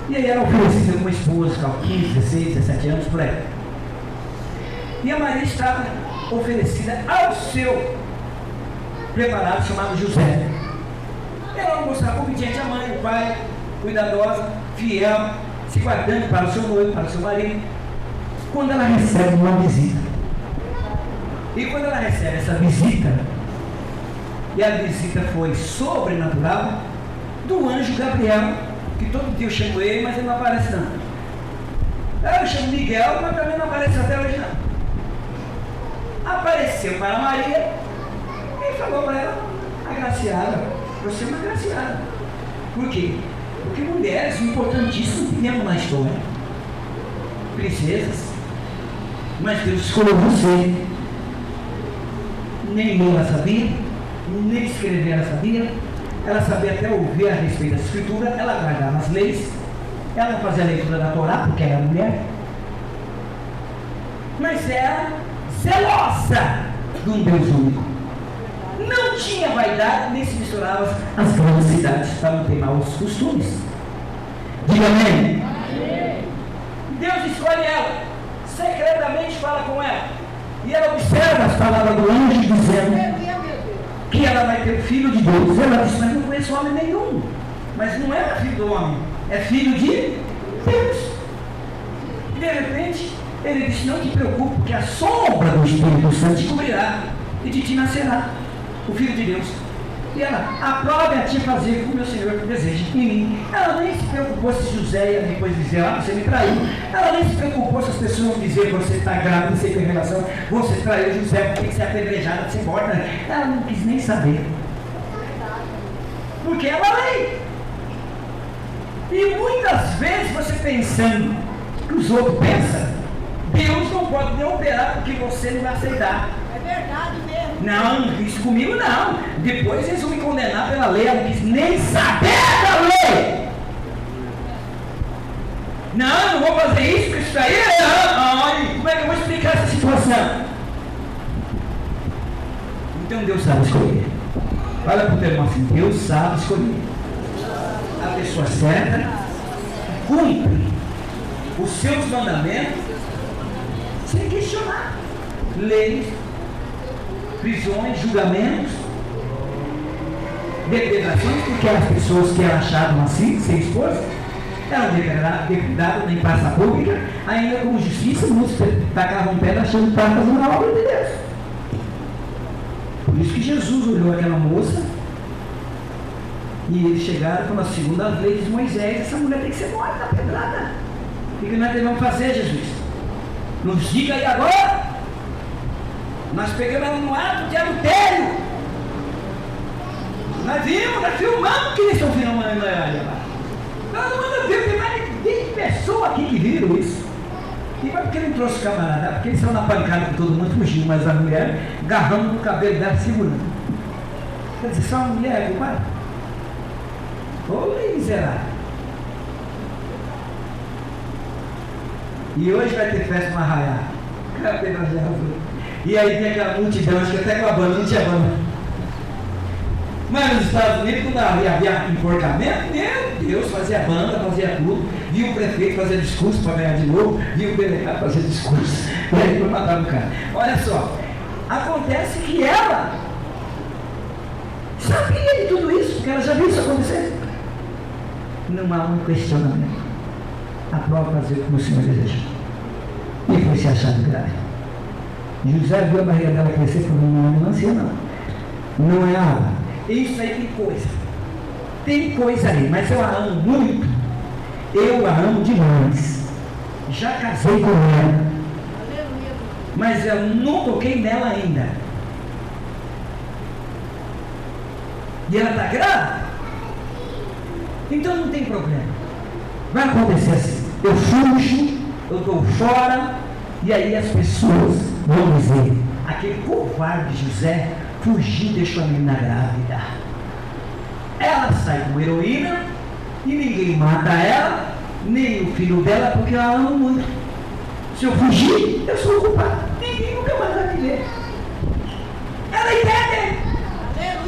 E aí ela é oferecida como esposa, com 15, 16, 17 anos, por aí. E a Maria estava oferecida ao seu preparado, chamado José. Ela mostrava obediente à mãe, o pai, cuidadosa, fiel, se guardando para o seu noivo, para o seu marido. Quando ela recebe uma visita, e quando ela recebe essa visita, e a visita foi sobrenatural, do anjo Gabriel, que todo dia eu chamo ele, mas ele não aparece não. Eu chamo Miguel, mas também não aparece até hoje não. Apareceu para Maria e falou para ela: agraciada, você é uma agraciada. Por quê? Porque mulheres importantíssimas tivemos na história, princesas, mas Deus escolheu você. Nem ler ela sabia, nem escrever ela sabia, ela sabia até ouvir a respeito da escritura, ela guardava as leis, ela não fazia a leitura da Torá porque era mulher, mas era zelosa de um Deus único. Não tinha vaidade, nem se misturava as grandes cidades para não ter maus costumes. Diga amém. Deus escolhe ela, secretamente fala com ela, e ela observa as palavras do anjo dizendo que ela vai ter filho de Deus. Ela disse: mas não conheço homem nenhum. Mas não era filho do homem, é filho de Deus. E de repente ele disse: não te preocupe, porque a sombra do Espírito Santo te cobrirá, e de ti nascerá o Filho de Deus. E ela: aprove a ti fazer como meu Senhor deseja em mim. Ela nem se preocupou se José ia depois dizer: ah, você me traiu. Ela nem se preocupou se as pessoas vão dizer: você está grávida, você tem relação, você traiu José, tem que ser apedrejada, ser morta. Ela não quis nem saber, porque ela é lei. E muitas vezes você pensando que os outros pensam, Deus não pode nem operar porque você não vai aceitar. É verdade mesmo. Não, isso comigo não. Depois eles vão me condenar pela lei. Eu não quis nem saber da lei. Não, não vou fazer isso, porque isso aí é. Olha, como é que eu vou explicar essa situação? Então Deus sabe escolher. Olha para o teu irmão assim: Deus sabe escolher a pessoa certa, cumpre os seus mandamentos sem questionar. Leis, prisões, julgamentos, depredações, porque as pessoas que eram achavam assim, sem esposa, eram depredadas em praça pública, ainda com justiça, muitos tacavam pedra achando que estavam fazendo a obra de Deus. Por isso que Jesus olhou aquela moça e eles chegaram com a segunda lei de Moisés: essa mulher tem que ser morta, pedrada. O que nós devemos fazer, Jesus? Nos diga aí agora. Nós pegamos ela no ato de adultério. Nós vimos, nós filmamos que eles estão filmando ela. Nós não vimos, tem mais de 20 pessoas aqui que viram isso. E mas por que ele não trouxe o camarada? Porque eles estavam na pancada com todo mundo, fugindo, mas a mulher agarrando no cabelo dela, segurando. Quer dizer, só uma mulher, compadre? Ô miserável. E hoje vai ter festa no Arraiá. E aí tem aquela multidão, acho que até com a banda, não tinha banda. Mas nos Estados Unidos, quando havia enforcamento, meu Deus, fazia banda, fazia tudo. Via o prefeito fazer discurso para ganhar de novo, via o delegado fazer discurso. E aí foi matar o cara. Olha só, acontece que ela sabia de tudo isso, porque ela já viu isso acontecer. Não há um questionamento. Aprova fazer como o Senhor deseja. E foi se achado grave. José viu a barriga dela crescer e falou: não é melancia não. Não é água. Isso aí tem coisa. Tem coisa aí, mas eu a amo muito. Eu a amo demais. Já casei com ela. Mas eu não toquei nela ainda. E ela está grávida? Então não tem problema. Vai acontecer assim. eu fujo, eu dou fora, e aí as pessoas vão dizer, aquele covarde José fugiu e deixou a menina grávida. Ela sai como heroína, e ninguém mata ela, nem o filho dela, porque ela ama muito. Se eu fugir, eu sou o culpado. Ninguém nunca mais vai me ver. Ela entende.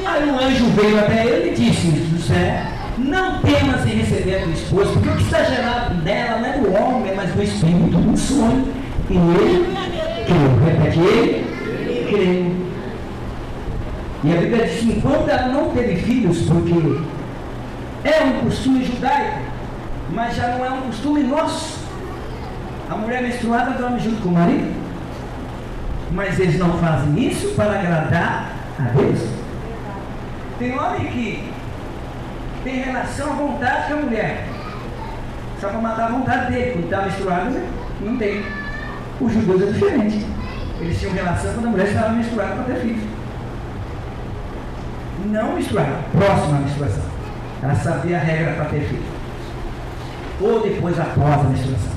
Aí um anjo veio até ele e disse, José, não temas em receber a tua esposa, porque o que está gerado nela não é do homem, mas do Espírito, um sonho. E ele creu. Repete, ele creu. E a Bíblia diz, enquanto ela não teve filhos, porque é um costume judaico, mas já não é um costume nosso. A mulher menstruada dorme junto com o marido, mas eles não fazem isso para agradar a Deus. Tem homem que tem relação à vontade com a mulher, só para matar a vontade dele. Quando está menstruado, não tem. Os judeus é diferente. Eles tinham relação quando a mulher estava menstruada para ter filhos. Não menstruada, próxima à menstruação. Ela sabia a regra para ter filho. Ou depois, após a menstruação.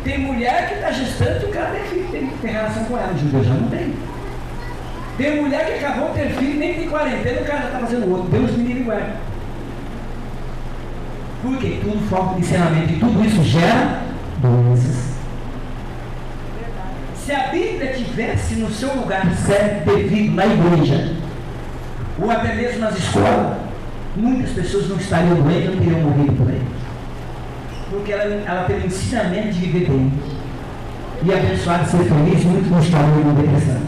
Tem mulher que está gestante e o cara tem filho, tem relação com ela. O judeu já não tem. Tem mulher que acabou de ter filho, nem tem quarentena, o cara já está fazendo outro. Deus me livre igual. Por quê? Tudo falta de ensinamento e tudo isso gera doenças. Se a Bíblia tivesse no seu lugar certo, devido na igreja, ou até mesmo nas escolas, muitas pessoas não estariam doentes, não teriam morrido por aí. Porque ela tem o ensinamento de viver bem e abençoar, ser feliz, muito não estariam em depressão.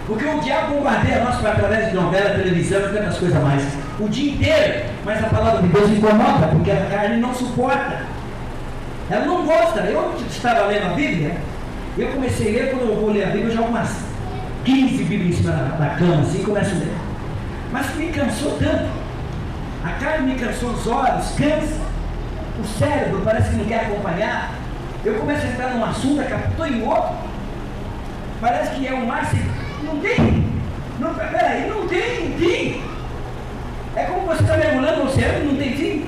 Porque o diabo bombardeia nós através de novela, televisão e tantas coisas mais, o dia inteiro, mas a palavra de Deus incomoda, porque a carne não suporta. Ela não gosta. Eu estava lendo a Bíblia, eu comecei a ler, quando eu vou ler a Bíblia, eu já umas 15 Bíblias em cima da cama, assim, começo a ler. Mas me cansou tanto. A carne me cansou, os olhos, cansa. O cérebro parece que não quer acompanhar. Eu começo a entrar num assunto, estou em outro. Parece que é um mar sem... Não tem. Não, peraí, não tem fim. É como você está mergulhando no oceano, não tem fim.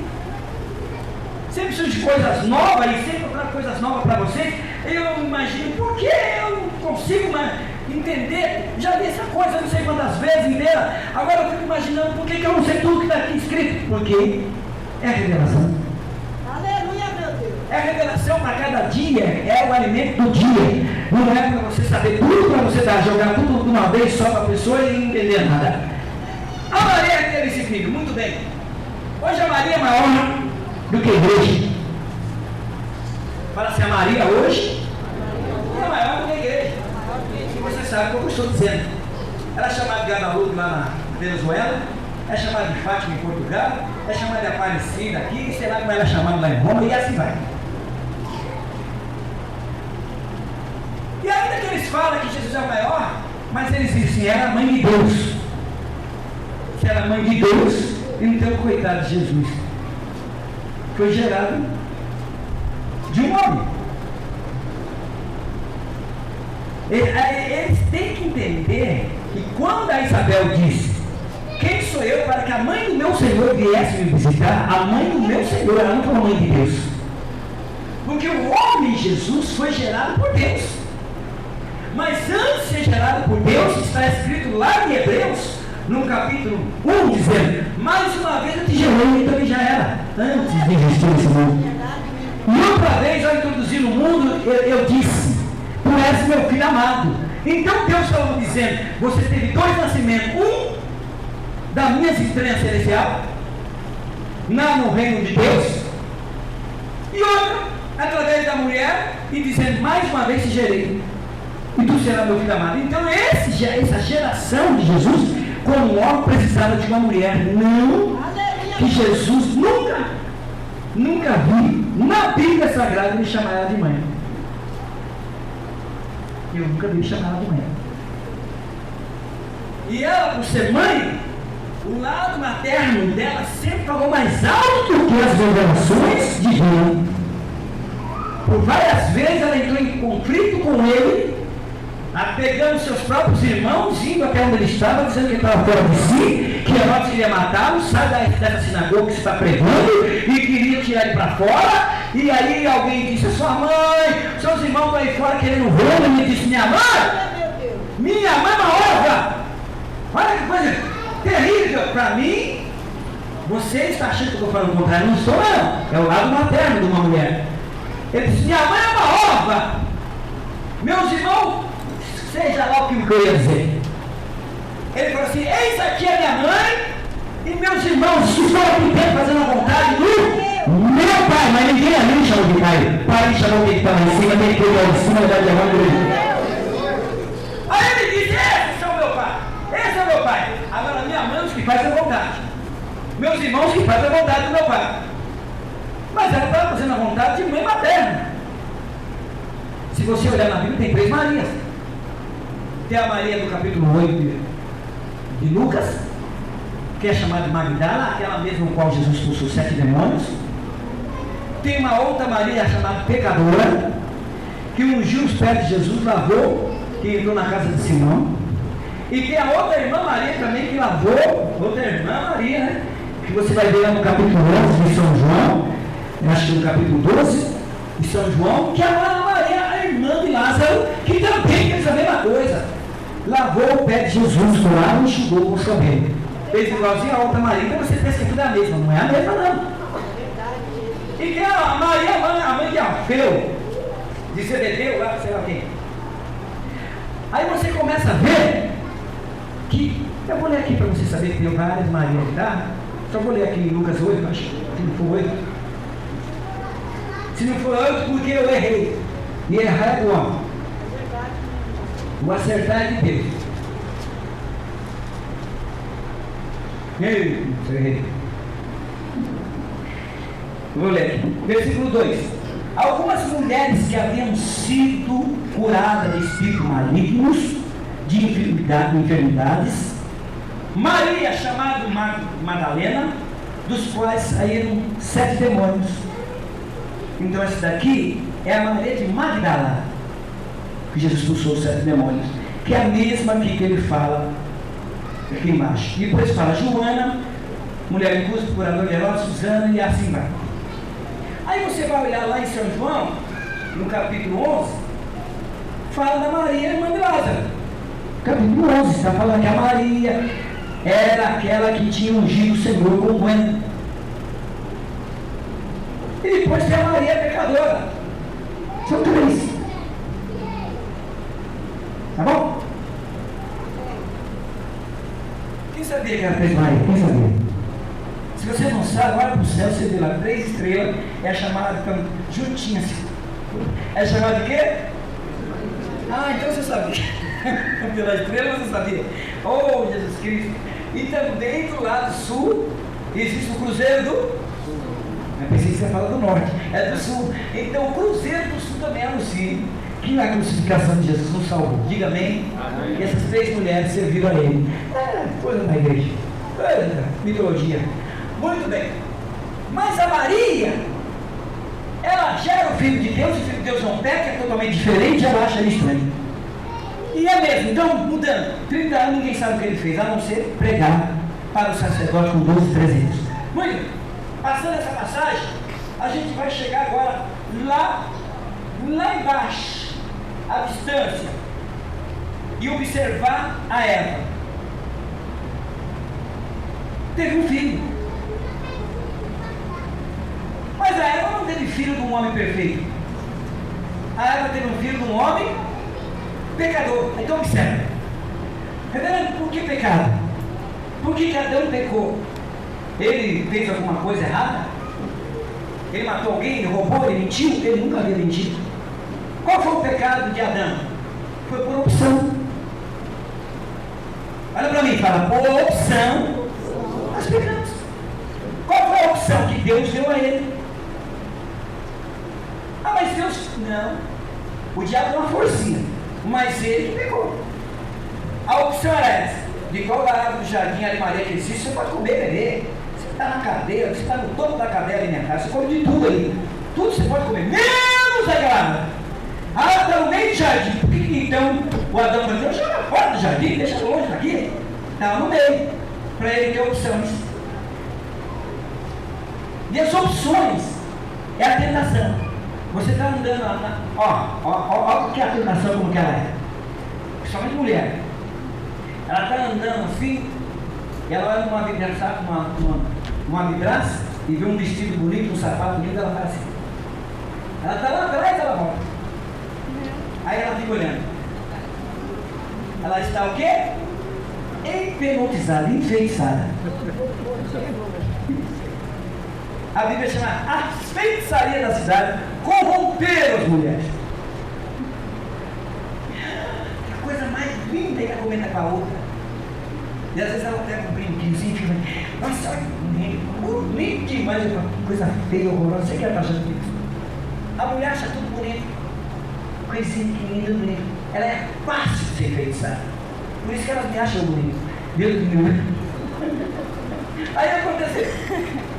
Sempre surge coisas novas e sempre procurar coisas novas para vocês. Eu imagino, por que eu não consigo entender? Já li essa coisa não sei quantas vezes inteira. Agora eu fico imaginando por que eu não sei tudo que está aqui escrito. Porque é a revelação. Aleluia, meu Deus. É a revelação para cada dia, é o alimento do dia. Não é para você saber tudo, para você jogar tudo de uma vez só para a pessoa e não entender nada. A Maria teve esse filho, muito bem. Hoje a Maria é maior do que a igreja. Fala assim, a Maria hoje é maior do que a igreja. E você sabe como eu estou dizendo. Ela é chamada de Guadalupe lá na Venezuela, é chamada de Fátima em Portugal, é chamada de Aparecida aqui, e sei lá como ela é chamada lá em Roma, e assim vai. E ainda que eles falam que Jesus é o maior, mas eles dizem assim, era a mãe de Deus. Se era a mãe de Deus, então coitado de Jesus. Foi gerado de um homem. Eles têm que entender que quando a Isabel disse, quem sou eu para que a mãe do meu Senhor viesse me visitar? A mãe do meu Senhor, ela não foi a mãe de Deus. Porque o homem Jesus foi gerado por Deus. Mas antes de ser gerado por Deus, está escrito lá em Hebreus, no capítulo 1, dizendo, mais uma vez eu te gerei, então ele já era, antes de existir esse mundo. E outra vez, ao introduzir no mundo, eu disse, tu és meu filho amado. Então Deus estava dizendo, você teve dois nascimentos, um da minha existência celestial, no reino de Deus, e outro, através da mulher, e dizendo, mais uma vez te gerei, e tu serás meu filho amado. Então essa geração de Jesus, como homem, precisava de uma mulher. Não, que Jesus nunca vi na Bíblia Sagrada ele chamar ela de mãe. Eu nunca vi chamar ela de mãe. E ela, por ser mãe, o lado materno dela sempre falou mais alto do que as revelações de Deus. Por várias vezes ela entrou em conflito com ele, pegando seus próprios irmãos, indo até onde ele estava, dizendo que ele estava fora de si, que Herodes iria matá-lo, sai dessa sinagoga que você está pregando, e queria tirar ele para fora, E aí alguém disse, sua mãe, seus irmãos estão aí fora querendo rolo, e ele disse, minha mãe é uma ova. Olha que coisa terrível para mim. Você está achando que eu estou falando o contrário? Não sou não, é o lado materno de uma mulher. Ele disse, minha mãe é uma ova. Meus irmãos, seja lá o que eu ia dizer. Ele falou assim, eis aqui a minha mãe e meus irmãos que estão aqui dentro fazendo a vontade do meu pai. Mas ninguém ali me chamou de pai. O pai me chamou quem estava em cima, quem estava em cima da diamante. Aí ele disse, esse é o meu pai. Esse é o meu pai. Agora minha mãe os que faz a vontade. Meus irmãos que fazem a vontade do meu pai. Mas ela estava fazendo a vontade de mãe materna. Se você olhar na Bíblia, tem 3 Marias. Tem a Maria do capítulo 8 de Lucas, que é chamada de Magdala, aquela mesma com qual Jesus expulsou 7 demônios. Tem uma outra Maria chamada pecadora, que ungiu os pés de Jesus, lavou, que entrou na casa de Simão. E tem a outra irmã Maria também, que lavou, outra irmã Maria, né? Que você vai ver lá no capítulo 11 de São João, acho que no capítulo 12 de São João, que é a Maria, a irmã de Lázaro, que também fez a mesma coisa. Lavou o pé de Jesus, curava e enxugou com os cabelos. Fez igualzinho a outra Maria, então você pensa que tudo é a mesma. Não é a mesma, não. E tem a Maria, a mãe de Alfeu, de Zebedeu, lá, sei lá quem. Aí você começa a ver que, eu vou ler aqui para você saber que tem várias Marias, tá? Só vou ler aqui em Lucas 8, acho que não for 8. Se não for 8, porque eu errei. E errar é do homem. O acertar é de Deus. Ei, eu errei. Vou ler. Versículo 2. Algumas mulheres que haviam sido curadas de espíritos malignos, de enfermidades, Maria, chamada Madalena, dos quais saíram 7 demônios. Então essa daqui é a Maria de Magdala, que Jesus expulsou os 7 demônios, que é a mesma aqui que ele fala aqui embaixo. E depois fala Joana, mulher de custo, curador de Herodes, Susana, e assim vai. Aí você vai olhar lá em São João, no capítulo 11, fala da Maria, irmã de Lázaro. Capítulo 11, está falando que a Maria era aquela que tinha ungido o Senhor com o ungüento. E depois tem a Maria pecadora. São 3. Tá bom? Quem sabia que era 3 Maria? Quem sabia? Se você não sabe, olha para o céu, você vê lá 3 estrelas, é chamada juntinha assim. É chamada de quê? Ah, então você sabia. Pela estrela você sabia. Oh, Jesus Cristo. E também do lado sul existe o Cruzeiro do Sul. Eu pensei que você fala do norte. É do sul. Então o Cruzeiro do Sul também anuncia que a crucificação de Jesus nos salvou. Diga amém. Amém. E essas 3 mulheres serviram a ele. É coisa da igreja. Coisa, mitologia. Muito bem. Mas a Maria, ela já era o filho de Deus, e o filho de Deus não peca, é totalmente diferente, ela acha ele estranho. E é mesmo, então, mudando, 30 anos ninguém sabe o que ele fez, a não ser pregar para o sacerdote com 12 presentes. Muito bem. Passando essa passagem, a gente vai chegar agora lá embaixo, à distância, e observar a Eva. Teve um filho. Mas a Eva não teve filho de um homem perfeito. A Eva teve um filho de um homem pecador. Então observe. Reverendo, por que pecado? Por que Adão pecou? Ele fez alguma coisa errada? Ele matou alguém? Ele roubou? Ele mentiu? Ele nunca havia mentido. Qual foi o pecado de Adão? Foi por opção. Olha para mim, fala, por opção nós pecamos. Qual foi a opção que Deus deu a ele? Ah, mas Deus, não. O diabo é uma forcinha, mas ele que pecou. A opção era essa: de qual árvore do jardim ali Maria que existe, você pode comer, beber. Você está na cadeia, você está no topo da cadeia alimentar, você come de tudo aí. Tudo você pode comer, menos aquela árvore. Ah, está no meio do jardim. Por que então o Adão falou, eu jogo fora do jardim, deixa longe daqui? Estava no meio, para ele ter opções. E as opções É a tentação. Você está andando lá, ó que a tentação como que ela é. Principalmente mulher. Ela está andando assim, ela olha uma vidraça e vê um vestido bonito, um sapato lindo, ela faz assim. Ela está lá atrás, ela volta. Aí ela fica olhando. Ela está o quê? Hipnotizada, enfeitiçada. A Bíblia chama a feitiçaria da cidade, corromperam as mulheres. A coisa mais linda que ela comenta com a outra. E às vezes ela pega um brinquinhozinho e fica, nossa, olha, bonito demais, uma coisa feia, horrorosa, você que ela está achando isso. A mulher acha tudo bonito, coisinha linda, bonito. Ela é fácil de ser enfeitiçada. Por isso que elas me acham bonito. Deus me livre. Aí aconteceu.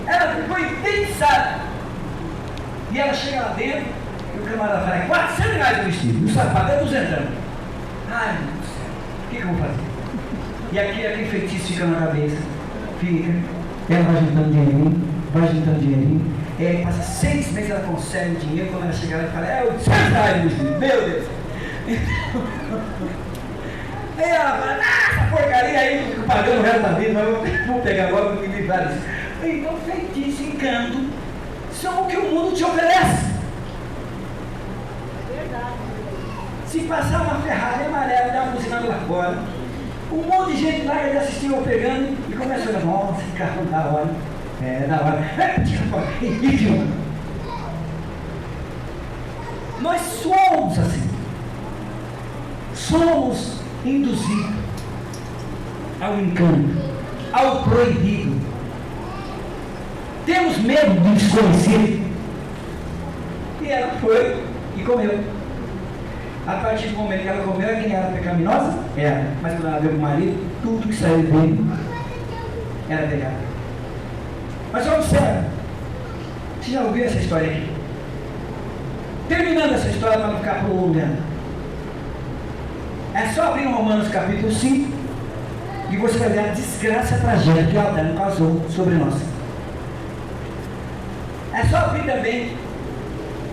Ela ficou enfeitiçada. E ela chega lá dentro, e o camarada fala, R$400 o vestido, o sapato é 200. Ai, meu Deus do céu, o que eu vou fazer? E aquele feitiço fica na cabeça. Fica. Ela vai juntando dinheirinho. E aí passa 6 meses, ela consegue o dinheiro. Quando ela chega lá, ela fala, R$800 o vestido, meu Deus. Aí ela fala, essa porcaria aí, eu fico pagando o resto da vida, mas vou pegar logo e me livrar disso. Então, feitiço, encanto, são o que o mundo te oferece. Verdade. Se passar uma Ferrari amarela, dá uma buzinada lá fora, um monte de gente larga de assistir eu pegando e começa a olhar, nossa, que carro da hora. Da hora. Tira fora. E filma. Nós somos assim. Somos induzidos ao encanto, ao proibido. Temos medo do desconhecido. E ela foi e comeu. A partir do momento que ela comeu, quem era pecaminosa? Era. Mas quando ela deu para o marido, tudo que saiu dele era pecado. Mas observe, você já ouviu essa história aqui? Terminando essa história para não ficar prolongando. É só abrir em Romanos capítulo 5 e você vai ver a desgraça, a tragédia que Adão causou sobre nós. É só abrir também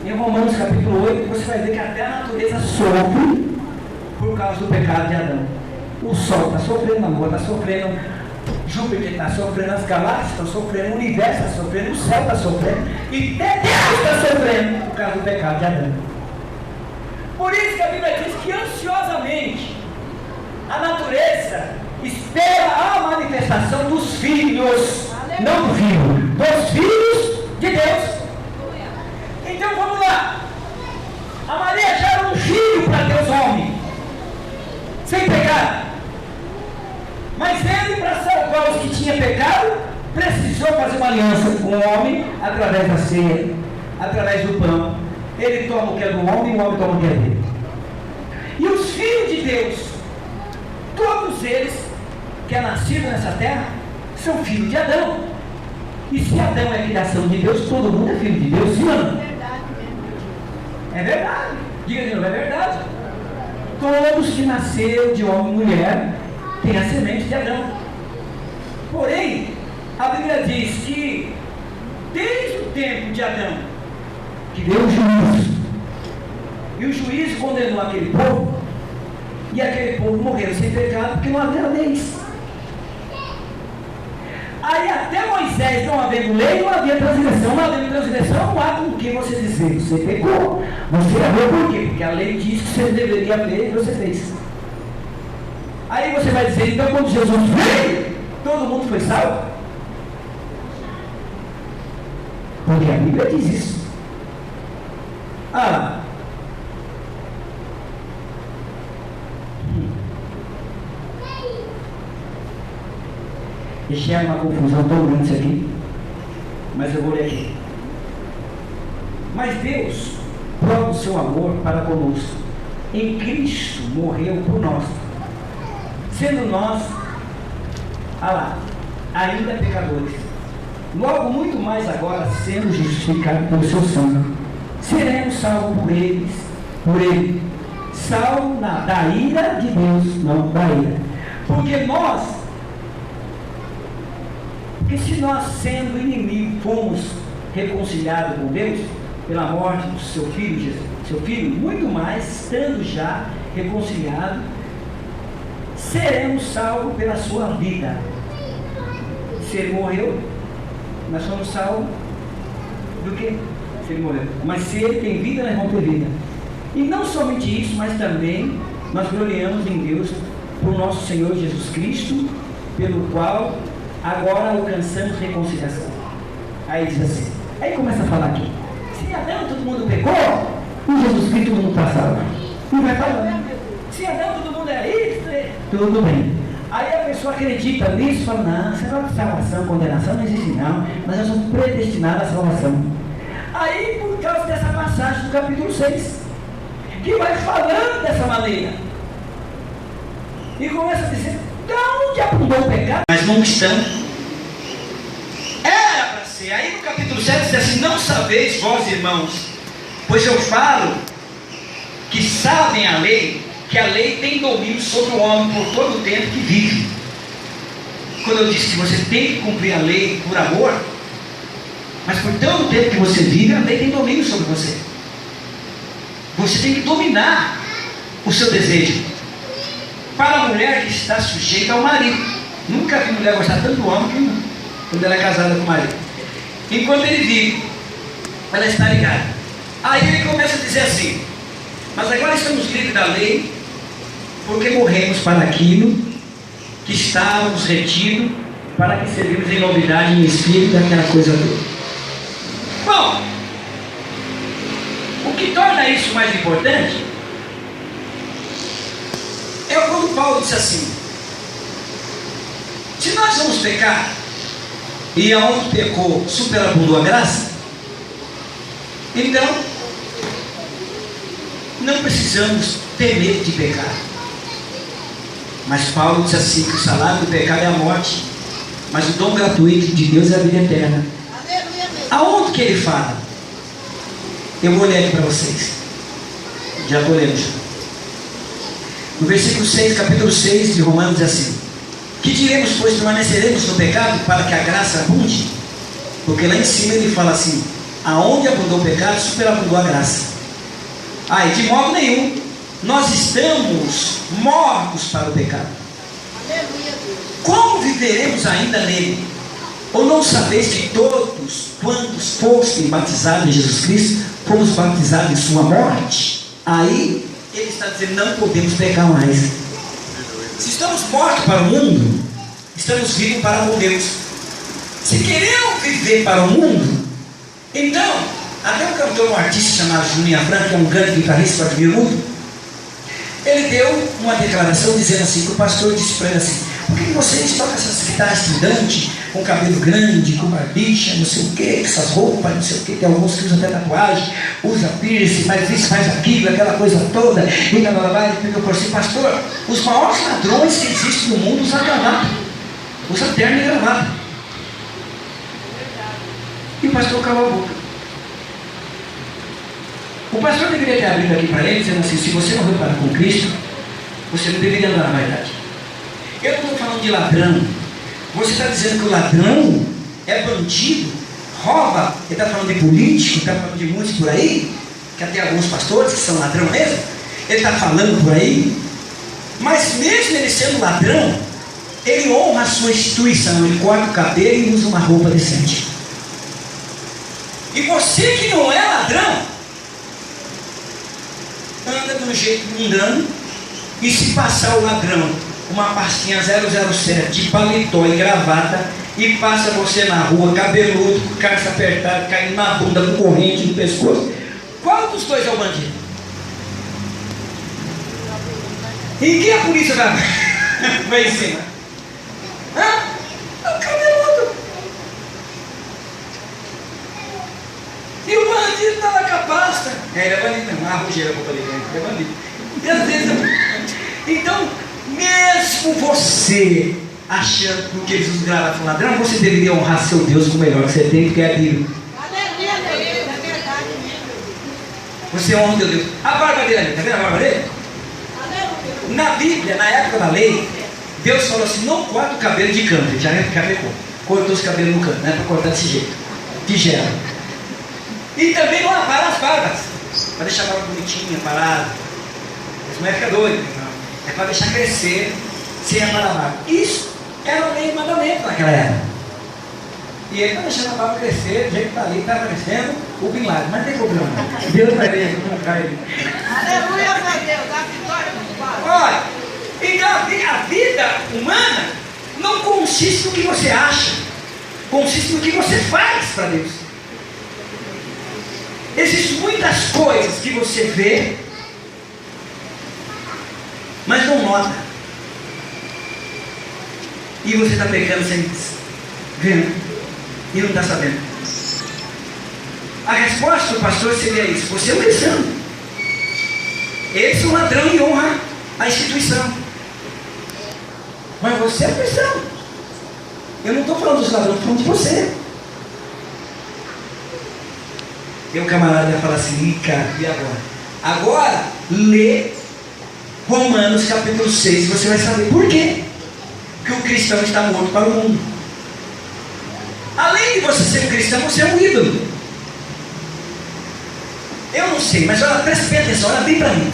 em Romanos capítulo 8 e você vai ver que até a natureza sofre por causa do pecado de Adão. O Sol está sofrendo, a Lua está sofrendo, Júpiter está sofrendo, as galáxias estão sofrendo, o universo está sofrendo, o céu está sofrendo e até Deus está sofrendo por causa do pecado de Adão. Por isso que a Bíblia diz que ansiosamente a natureza espera a manifestação dos filhos, não do filho, dos filhos de Deus. Então vamos lá. A Maria já era um filho para Deus homem, sem pecado. Mas ele, para salvar os que tinham pecado, precisou fazer uma aliança com o homem através da ceia, através do pão. Ele toma o que é do homem e o homem toma o que é dele. E os filhos de Deus, todos eles que é nascido nessa terra, são filhos de Adão. E se Adão é criação de Deus, todo mundo é filho de Deus, sim ou não? É verdade mesmo. É verdade. Diga de novo, é verdade. Todos que nasceram de homem e mulher têm a semente de Adão. Porém, a Bíblia diz que desde o tempo de Adão, que deu o juízo, e o juízo condenou aquele povo, e aquele povo morreu sem pecado, porque não havia leis. Aí até Moisés, não havendo lei, não havia transgressão. Não havendo transgressão, não há com que você dizer, você pecou, você errou, por quê? Porque a lei diz que você deveria ver e você fez. Aí você vai dizer, então quando Jesus veio, todo mundo foi salvo? Porque a Bíblia diz isso. Ah, deixei uma confusão tão grande isso aqui, mas eu vou ler aqui. Mas Deus prova o seu amor para conosco. Em Cristo morreu por nós, sendo nós, ainda pecadores. Logo, muito mais agora, sendo justificados pelo seu sangue, seremos salvos por ele, salvos da ira de Deus, não da ira. Porque se nós, sendo inimigos, fomos reconciliado com Deus pela morte do seu filho, Jesus, seu filho, muito mais, estando já reconciliado, seremos salvos pela sua vida. Se ele morreu, nós somos salvos do que? Se ele morreu. Mas se ele tem vida, nós vamos ter vida. E não somente isso, mas também nós gloriamos em Deus por nosso Senhor Jesus Cristo, pelo qual agora alcançamos reconciliação. Aí diz assim, aí começa a falar aqui, se Adão todo mundo pecou, em Jesus Cristo todo mundo está salvo. E vai falando, se Adão todo mundo é isso, tudo bem. Aí a pessoa acredita nisso e fala, não, esse negócio de salvação, condenação não existe não, nós já somos predestinados à salvação. Aí por causa dessa passagem do capítulo 6, que vai falando dessa maneira, e começa a dizer, de onde abundou o pecado? Mas não estão. Era para ser. Aí no capítulo 7 diz assim, não sabeis vós irmãos, pois eu falo que sabem a lei, que a lei tem domínio sobre o homem por todo o tempo que vive. Quando eu disse que você tem que cumprir a lei por amor, mas por todo o tempo que você vive, a lei tem domínio sobre você. Você tem que dominar o seu desejo. Para a mulher que está sujeita ao marido. Nunca vi mulher gostar tanto do homem que quando ela é casada com o marido. Enquanto ele vive, ela está ligada. Aí ele começa a dizer assim, mas agora estamos livres da lei, porque morremos para aquilo que estávamos retidos, para que servimos em novidade, em espírito, daquela coisa toda. Bom, o que torna isso mais importante é quando Paulo disse assim, se nós vamos pecar, e aonde pecou superabundou a graça, então não precisamos temer de pecar. Mas Paulo diz assim, que o salário do pecado é a morte, mas o dom gratuito de Deus é a vida eterna. Aonde que ele fala? Eu vou ler aqui para vocês, já estou lendo. No versículo 6, capítulo 6 de Romanos diz assim, que diremos, pois permaneceremos no pecado para que a graça abunde? Porque lá em cima ele fala assim, aonde abundou o pecado, superabundou a graça. E de modo nenhum, nós estamos mortos para o pecado. Como viveremos ainda nele? Ou não sabeis que todos quantos fossem batizados em Jesus Cristo, fomos batizados em sua morte? Aí ele está dizendo, não podemos pecar mais. Se estamos mortos para o mundo, estamos vivos para o Deus. Se queremos viver para o mundo, então, até um cantor, um artista chamado Juninho Franco, que é um grande guitarrista que eu admiro muito, ele deu uma declaração dizendo assim, que o pastor disse para ele assim, por que vocês tocam essas guitarras estridentes, com cabelo grande, com barbicha, não sei o que, essas roupas, não sei o que, tem alguns que usam até tatuagem, usa piercing, faz isso, faz aquilo, aquela coisa toda, e ele pediu por assim, pastor, os maiores ladrões que existem no mundo usam gravata, usa terno e gravata. E o pastor calou a boca. O pastor deveria ter abrido aqui para ele, dizendo assim, se você morreu para com Cristo, você não deveria andar na vaidade. Eu não estou falando de ladrão. Você está dizendo que o ladrão é bandido, rouba, ele está falando de político, está falando de muitos por aí, que até alguns pastores que são ladrão mesmo, ele está falando por aí, mas mesmo ele sendo ladrão, ele honra a sua instituição, ele corta o cabelo e usa uma roupa decente. E você que não é ladrão, anda de um jeito mundano, e se passar o ladrão uma pastinha 007 de paletó e gravata e passa você na rua, cabeludo, com calça apertada, caindo na bunda, com corrente no pescoço, qual dos dois é o bandido? E quem a polícia vai em cima? É o cabeludo. E o bandido está lá com a pasta. Ele é bandido mesmo, rugeira para ali dentro, é bandido. E às vezes, então, mesmo você achando que o que Jesus grava com ladrão, você deveria honrar seu Deus com o melhor que você tem, porque é a Bíblia. Você honra o teu Deus. A barba dele ali, está vendo a barba dele? Na Bíblia, na época da lei, Deus falou assim, não corta o cabelo de canto, ele já capecou. Cortou os cabelos no canto, não é para cortar desse jeito. Tigela. E também não apara as barbas, para deixar a barba bonitinha, parada. Essa mulher fica doida, é para deixar crescer sem aparar a barba. Isso era o meio mandamento naquela época. E ele está deixando a barba crescer, do jeito que está ali, está crescendo o Bin Laden, mas não tem problema. Deus vai ver, não cai ele. Aleluia, meu Deus, a vitória do Pai. Olha, então a vida humana não consiste no que você acha, consiste no que você faz para Deus. Existem muitas coisas que você vê, mas não nota. E você está pecando sem ver e não está sabendo. A resposta do pastor seria isso: você é um cristão. Esse é um ladrão e honra a instituição. Mas você é um cristão. Eu não estou falando dos ladrões, estou falando de você. E o camarada ia falar assim: ih, cara, e agora? Agora, lê Romanos capítulo 6, você vai saber por quê que o cristão está morto para o mundo. Além de você ser um cristão, você é um ídolo. Eu não sei, mas olha, presta bem atenção, olha bem para mim.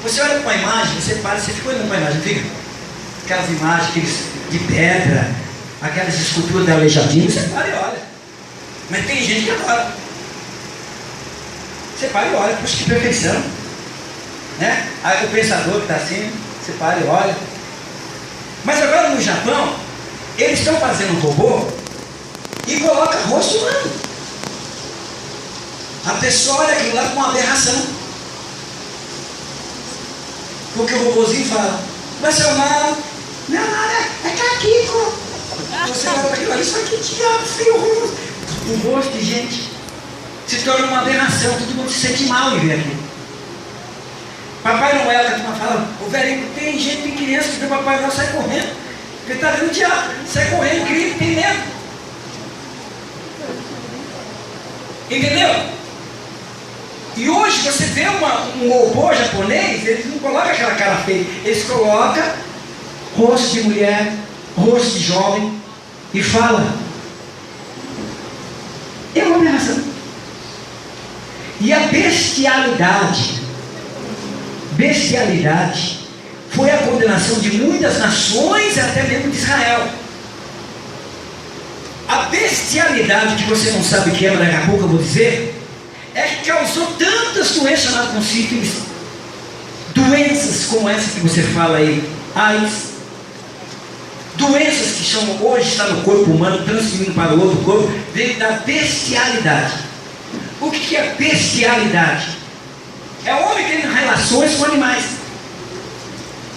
Você olha para uma imagem, você para, você fica olhando para a imagem, fica? Aquelas imagens de pedra, aquelas esculturas da Aleijadinha, você para e olha. Mas tem gente que adora. Você para e olha, puxa, que perfeição, né? Aí o pensador que está assim, você para e olha. Mas agora no Japão, eles estão fazendo um robô e coloca rosto humano. A pessoa olha aquilo lá com uma aberração, porque o robôzinho fala: mas seu mal, não, nada, é caquico. Você olha para aquilo ali, isso aqui, diabo, feio rosto. O rosto de gente se torna uma aberração, todo mundo se sente mal em ver aquilo. Papai Noel, que a turma fala, o velhinho, tem gente, tem criança que vê Papai Noel, sai correndo, porque está vendo o diabo, sai correndo, grita, tem medo. Entendeu? E hoje você vê um robô japonês, eles não colocam aquela cara feia, eles colocam rosto de mulher, rosto de jovem e fala. É uma aberração. E a bestialidade foi a condenação de muitas nações, até mesmo de Israel. A bestialidade, que você não sabe o que é, mas daqui a pouco eu vou dizer, é que causou tantas doenças lá com sífilis, doenças como essa que você fala aí, AIDS, doenças que são, hoje está no corpo humano, transferindo para o outro corpo, veio da bestialidade. O que é bestialidade? É o homem tendo relações com animais.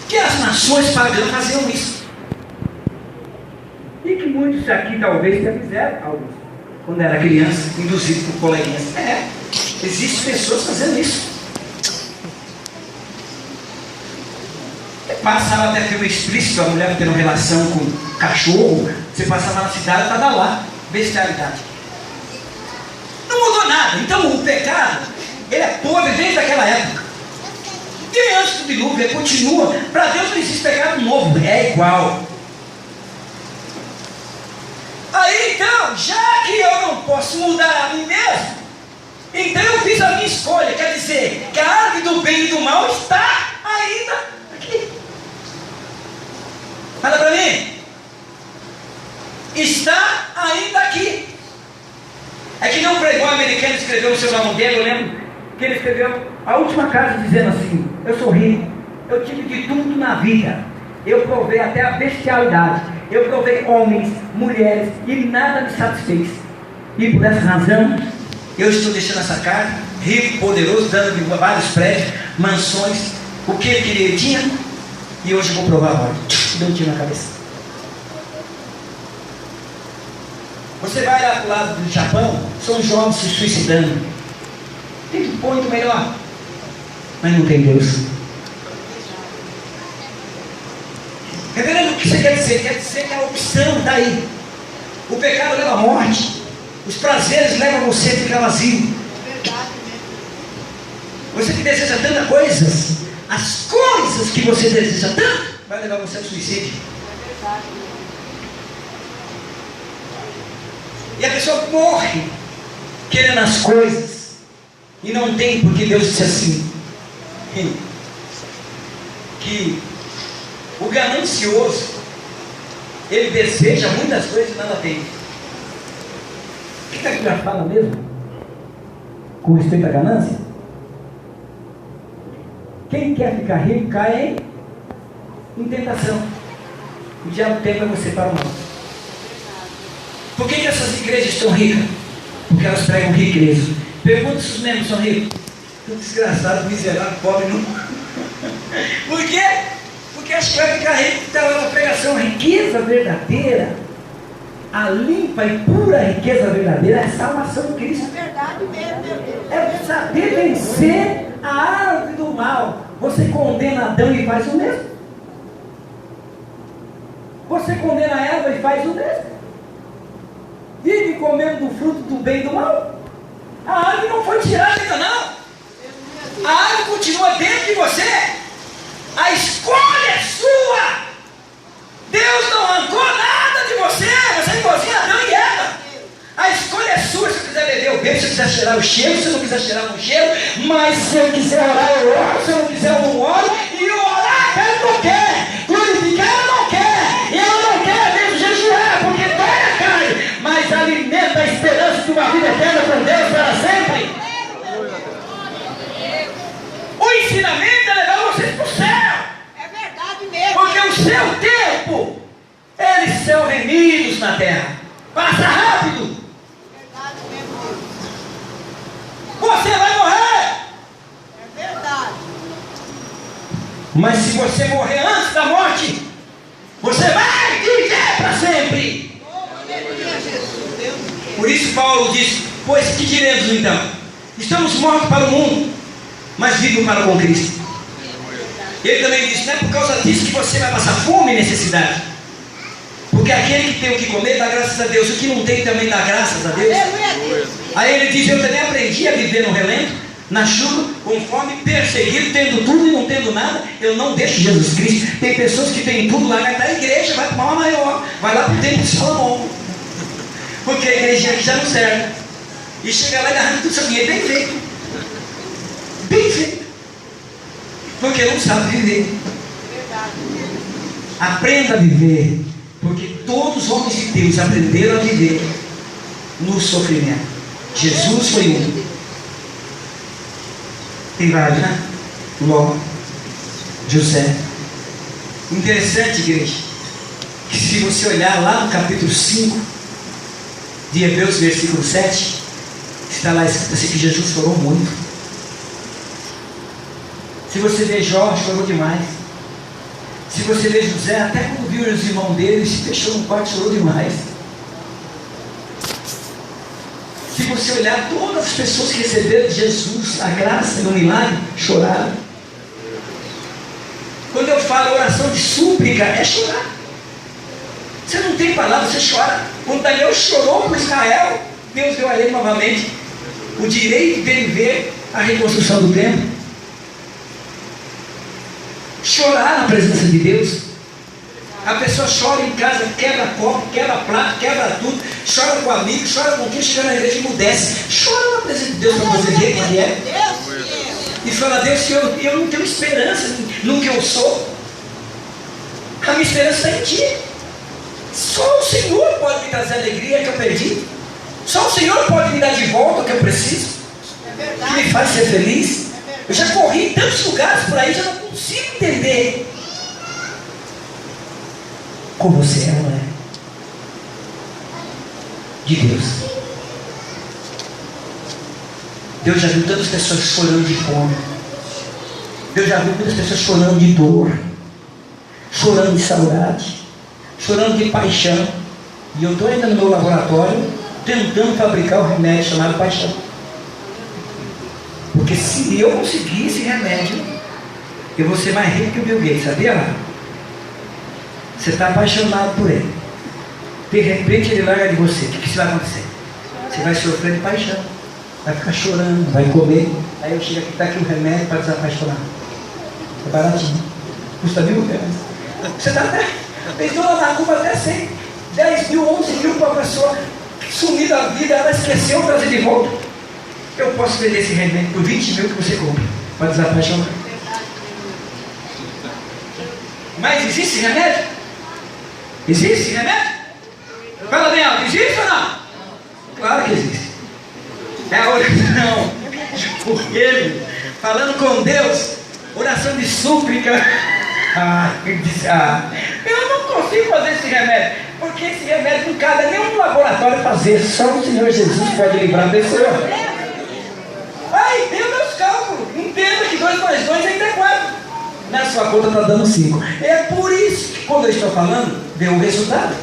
Que as nações pagãs faziam isso. E que muitos aqui talvez já fizeram, alguns, quando era criança, induzido por coleguinhas. Existem pessoas fazendo isso. Passava até filme explícito, a mulher tendo relação com cachorro. Você passava na cidade, estava lá. Bestialidade. Não mudou nada. Então o pecado, ele é podre desde aquela época. E antes do dilúvio, ele continua. Para Deus não existe pecado novo, é igual. Aí então, já que eu não posso mudar a mim mesmo, então eu fiz a minha escolha. Quer dizer, que a árvore do bem e do mal está ainda aqui. Fala para mim. Está ainda aqui. É que nem um playboy americano escreveu no seu nome dele, eu lembro que ele escreveu a última carta dizendo assim: eu sou rico, eu tive de tudo na vida, eu provei até a bestialidade, eu provei homens, mulheres, e nada me satisfez. E por essa razão, eu estou deixando essa carta, rico, poderoso, dando vários prédios, mansões, o que ele queria ele tinha, e hoje eu vou provar agora. Deu um tiro na cabeça. Você vai lá para o lado do Japão, são jovens se suicidando. Tem tudo muito melhor, mas não tem Deus. Reverendo, o que você quer dizer? Quer dizer que a opção está aí. O pecado leva à morte, os prazeres levam você a ficar vazio. Você que deseja tantas coisas, as coisas que você deseja tanto, vai levar você ao suicídio. E a pessoa morre querendo as coisas, e não tem, porque Deus disse assim, que o ganancioso, ele deseja muitas coisas e nada tem. O que a Bíblia fala mesmo? Com respeito à ganância? Quem quer ficar rico cai em tentação. O diabo pega você para o mal. Por que essas igrejas estão ricas? Porque elas pregam riqueza. Pergunta se os membros são ricos. Desgraçado, miserável, pobre, não. Por quê? Porque acho que vai ficar rico. Está lá na pregação, riqueza verdadeira, a limpa e pura riqueza verdadeira é a salvação de Cristo. É verdade mesmo, meu Deus. É saber vencer a árvore do mal. Você condena Adão e faz o mesmo. Você condena Eva e faz o mesmo. Vive comendo do fruto do bem e do mal. A árvore não foi tirada ainda não. A árvore continua dentro de você. A escolha é sua. Deus não arrancou nada de você. Você é igualzinho a Adão e Eva. A escolha é sua. Se eu quiser beber, eu bebo. Se eu quiser cheirar, eu cheiro. Se eu não quiser cheirar, eu não cheiro. Mas se eu quiser orar, eu oro. Se eu não quiser, eu não oro. E orar, ele não quer. Glorificar, ele não quer. E eu não quero mesmo jejuar, porque dói a carne. Mas alimenta a esperança de uma vida eterna com Deus para sempre. O ensinamento é levar vocês para o céu. É verdade mesmo. Porque o seu tempo, eles são remidos na terra. Passa rápido. Verdade mesmo. Você vai morrer. É verdade. Mas se você morrer antes da morte, você vai viver para sempre. Oh, aleluia, Jesus. Deus. Por isso Paulo diz, pois que diremos então? Estamos mortos para o mundo, mas vivos para com Cristo. Ele também diz, não é por causa disso que você vai passar fome e necessidade. Porque aquele que tem o que comer dá graças a Deus, o que não tem também dá graças a Deus. Aleluia, Deus. Aí ele diz, eu também aprendi a viver no relento, na chuva, com fome, perseguido, tendo tudo e não tendo nada. Eu não deixo Jesus Cristo. Tem pessoas que têm tudo lá, vai para a igreja, vai para uma maior, vai lá para o templo de Salomão, porque a igrejinha aqui já não serve. E chega lá e arranca tudo seu dinheiro bem feito. Bem feito. Porque não sabe viver. Verdade. Aprenda a viver. Porque todos os homens de Deus aprenderam a viver no sofrimento. Jesus foi um. Tem vários, né? Ló, José. Interessante, igreja, que se você olhar lá no capítulo 5 de Hebreus, versículo 7, está lá escrito assim que Jesus chorou muito. Se você ver Jó, chorou demais. Se você ver José, até quando viu os irmãos dele, se fechou no quarto, chorou demais. Se você olhar todas as pessoas que receberam de Jesus a graça e o milagre, choraram. Quando eu falo oração de súplica, é chorar. Você não tem palavra, você chora. Quando Daniel chorou por Israel, Deus deu a ele novamente o direito de ele ver a reconstrução do templo. Chorar na presença de Deus. A pessoa chora em casa, quebra copo, quebra prato, quebra tudo, chora com amigo, chora com quem chega na igreja e emudece. Chora na presença de Deus para você ver quem é. E fala, Deus, que eu não tenho esperança no que eu sou. A minha esperança está em Ti. Só o Senhor pode me trazer a alegria que eu perdi. Só o Senhor pode me dar de volta o que eu preciso, que me faz ser feliz. Eu já corri em tantos lugares por aí, já não consigo entender como você é, não é? De Deus. Deus já viu tantas pessoas chorando de fome. Deus já viu muitas pessoas chorando de dor, chorando de saudade, chorando de paixão. E eu estou ainda no meu laboratório tentando fabricar o remédio chamado paixão. Porque se eu conseguir esse remédio, eu vou ser mais rico que o Bill Gates, sabia lá? Você está apaixonado por ele. De repente ele larga de você. O que vai acontecer? Você vai sofrer de paixão. Vai ficar chorando, vai comer. Aí eu chego aqui, está aqui o remédio para desapaixonar. É baratinho. Custa R$1.000. Você está até. Fez dona na Cuba até 100, 10 mil, 11 mil para a pessoa sumir da vida, ela esqueceu trazer de volta. Eu posso vender esse remédio por 20 mil que você compra para desapaixonar. Mas existe remédio? Existe remédio? Fala bem alto, existe ou não? Claro que existe. É a oração por ele, falando com Deus, oração de súplica. Eu não consigo fazer esse remédio, porque esse remédio não cabe a nenhum laboratório fazer, só o Senhor Jesus pode livrar a pessoa. Aí, deu meus cálculos, entenda que 2 mais 2 ainda é 4. Na sua conta está dando 5. É por isso que quando eu estou falando, deu o resultado.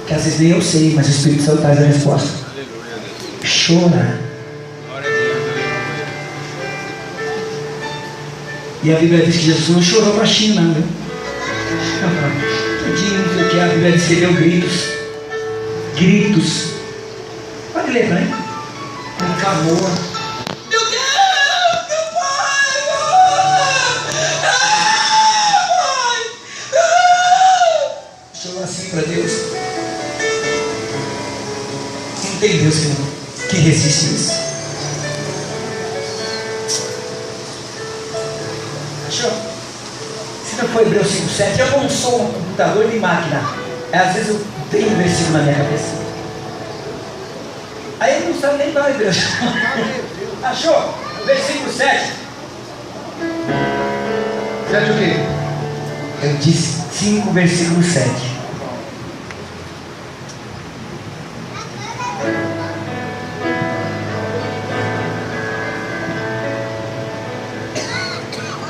Que às vezes nem eu sei, mas o Espírito Santo traz a resposta. Chora. E a Bíblia diz que Jesus não chorou para a China, né? Tadinho, que a Bíblia diz que ele deu gritos. Gritos. Pode ler, né? Com clamor. Meu Deus, meu Pai! Chorou assim para Deus. Não tem Deus que resiste isso. Se não for Hebreus 5,7, eu não sou um computador de máquina. Às vezes eu tenho um versículo na minha cabeça. Aí ele não sabe nem dar Hebreus. Achou? Versículo 7. 7 o quê? Eu disse 5, versículo 7.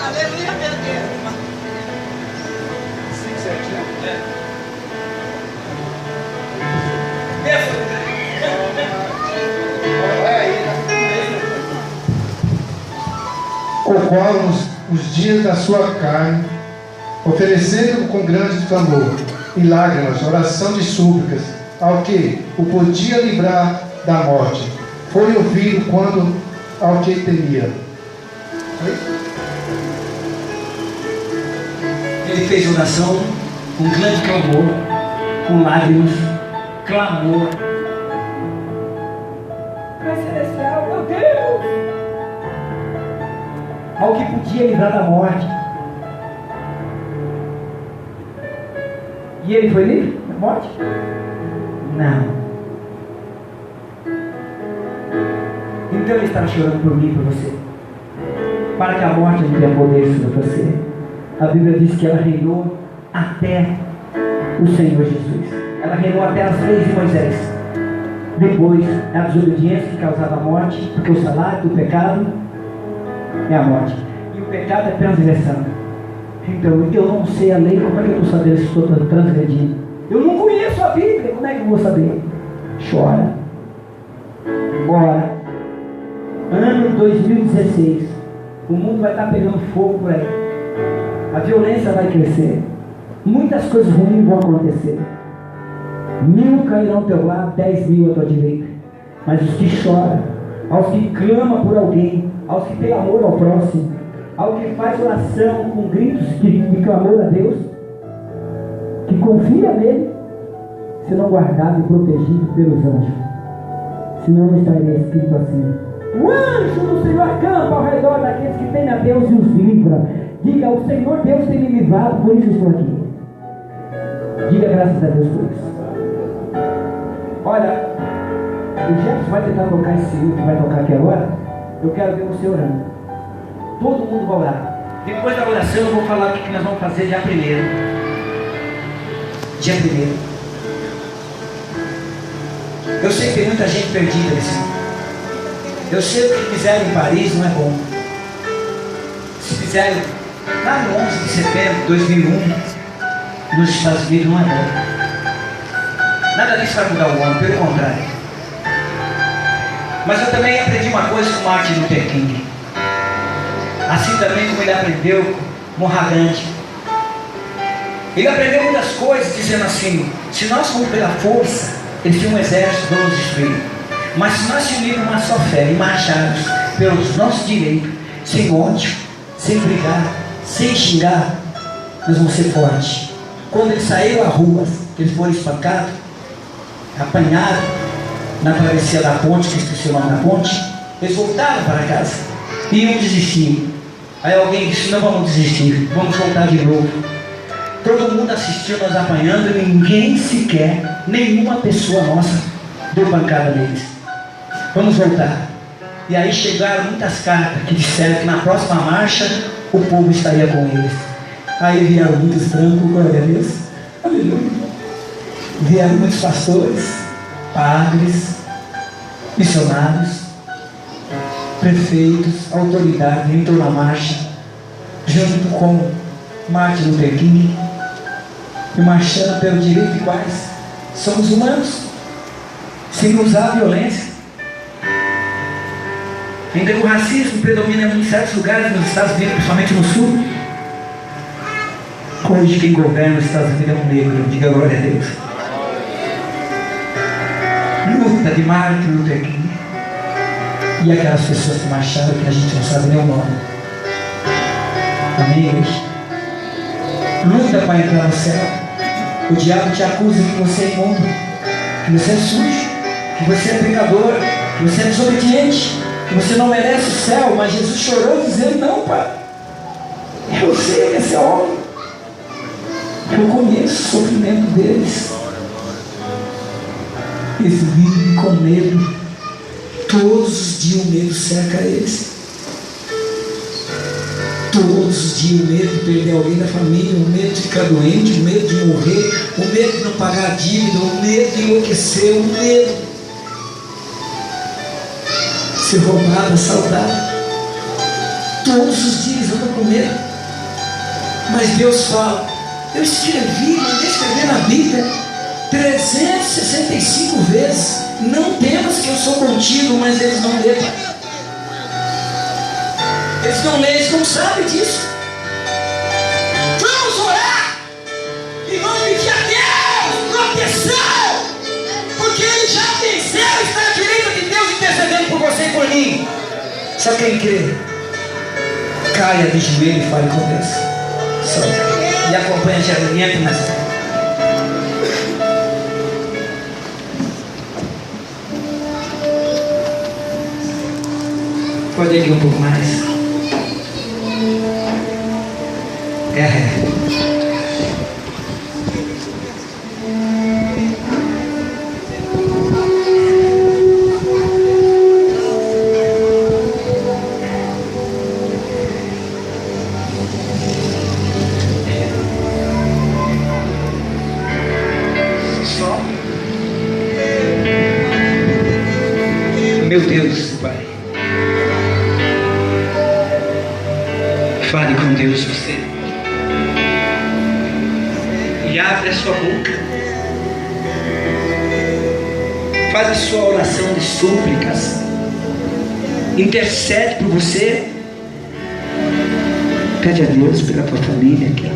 Aleluia, meu Deus. 5, 7, né? Vai aí, o qual os dias da sua carne, oferecendo com grande clamor e lágrimas, oração de súplicas, ao que o podia livrar da morte, foi ouvido quando ao que temia. Ele fez oração com grande clamor, com lágrimas, clamor. Pai celestial, meu Deus! Ao que podia livrar da morte. E ele foi livre da morte? Não. Então ele estava chorando por mim e por você. Para que a morte não tenha poder sobre você. A Bíblia diz que ela reinou até o Senhor Jesus. Ela reinou até as leis de Moisés. Depois, a desobediência que causava a morte, porque o salário do pecado é a morte. E o pecado é transgressão. Então, eu não sei a lei, como é que eu estou sabendo se estou transgredindo? Eu não conheço a Bíblia, como é que eu vou saber? Chora. Ora. Ano 2016. O mundo vai estar pegando fogo por aí. A violência vai crescer. Muitas coisas ruins vão acontecer. 1000 cairão ao teu lado, 10.000 à tua direita. Mas os que choram, aos que clamam por alguém, aos que têm amor ao próximo, ao que faz oração com gritos de clamor a Deus, que confia nele, serão guardados e protegidos pelos anjos. Senão não estaria escrito assim: o anjo do Senhor acampa ao redor daqueles que temem a Deus e os livra. Diga: o Senhor Deus tem me livrado, por isso estou aqui. Diga graças a Deus por isso. Olha, o Jefferson vai tentar tocar esse hino que vai tocar aqui agora. Eu quero ver você orando. Todo mundo vai orar. Depois da oração eu vou falar o que nós vamos fazer dia 1º. Dia 1º. Eu sei que tem muita gente perdida nesse mundo. Eu sei que o que fizeram em Paris não é bom. Se fizeram lá no 11 de setembro de 2001 nos Estados Unidos não é bom. Nada disso vai mudar o homem, pelo contrário. Mas eu também aprendi uma coisa com Martin Luther King. Assim também como ele aprendeu com Gandhi. Ele aprendeu muitas coisas dizendo assim: se nós formos pela força, eles tinham um exército, vamos destruir. Mas se nós se unirmos uma só fé e marcharmos pelos nossos direitos, sem ódio, sem brigar, sem xingar, nós vamos ser fortes. Quando eles saíram à rua, eles foram espancados, apanharam na travessia da ponte, que eu esqueci o nome da ponte, Eles voltaram para casa e iam desistir. Aí alguém disse: não vamos desistir, vamos voltar de novo. Todo mundo assistiu nós apanhando e ninguém sequer, nenhuma pessoa nossa, deu pancada neles. Vamos voltar. E aí chegaram muitas cartas que disseram que na próxima marcha o povo estaria com eles. Aí vieram muitos brancos, glória a Deus, aleluia. Vieram muitos pastores, padres, missionários, prefeitos, autoridades, entrou na marcha, junto com Martin Luther King, e marchando pelo direito iguais. Somos humanos, sem usar a violência. Ainda que o racismo predomina em certos lugares nos Estados Unidos, principalmente no sul. Hoje quem governa os Estados Unidos é um negro, diga glória a Deus. Luta de Martin Luther King e aquelas pessoas que marcharam que a gente não sabe nem o nome. Amém, igreja? Luta para entrar no céu. O diabo te acusa que você é imundo, que você é sujo, que você é pecador, que você é desobediente, que você não merece o céu. Mas Jesus chorou dizendo: não, pai, eu sei esse homem, eu conheço o sofrimento deles. Eles vivem com medo. Todos os dias o medo cerca eles. Todos os dias o medo de perder alguém da família, o medo de ficar doente, o medo de morrer, o medo de não pagar a dívida, o medo de enlouquecer, o medo de ser roubado, assaltado. Todos os dias andam com medo. Mas Deus fala: eu mandei escrever na Bíblia 365 vezes: não temas que eu sou contigo. Mas eles não lêem. Eles não leem, eles não sabem disso. Vamos orar e vamos pedir a Deus proteção, porque Ele já venceu, está à direita de Deus intercedendo por você e por mim. Só quem crê, caia de joelho e fale com Deus. Só. E acompanha a Jerusalém nessa. Pode ir um pouco mais. Só. Meu Deus, Pai. Fale com Deus, você. E abre a sua boca. Faz a sua oração de súplicas. Intercede por você. Pede a Deus pela tua família aqui.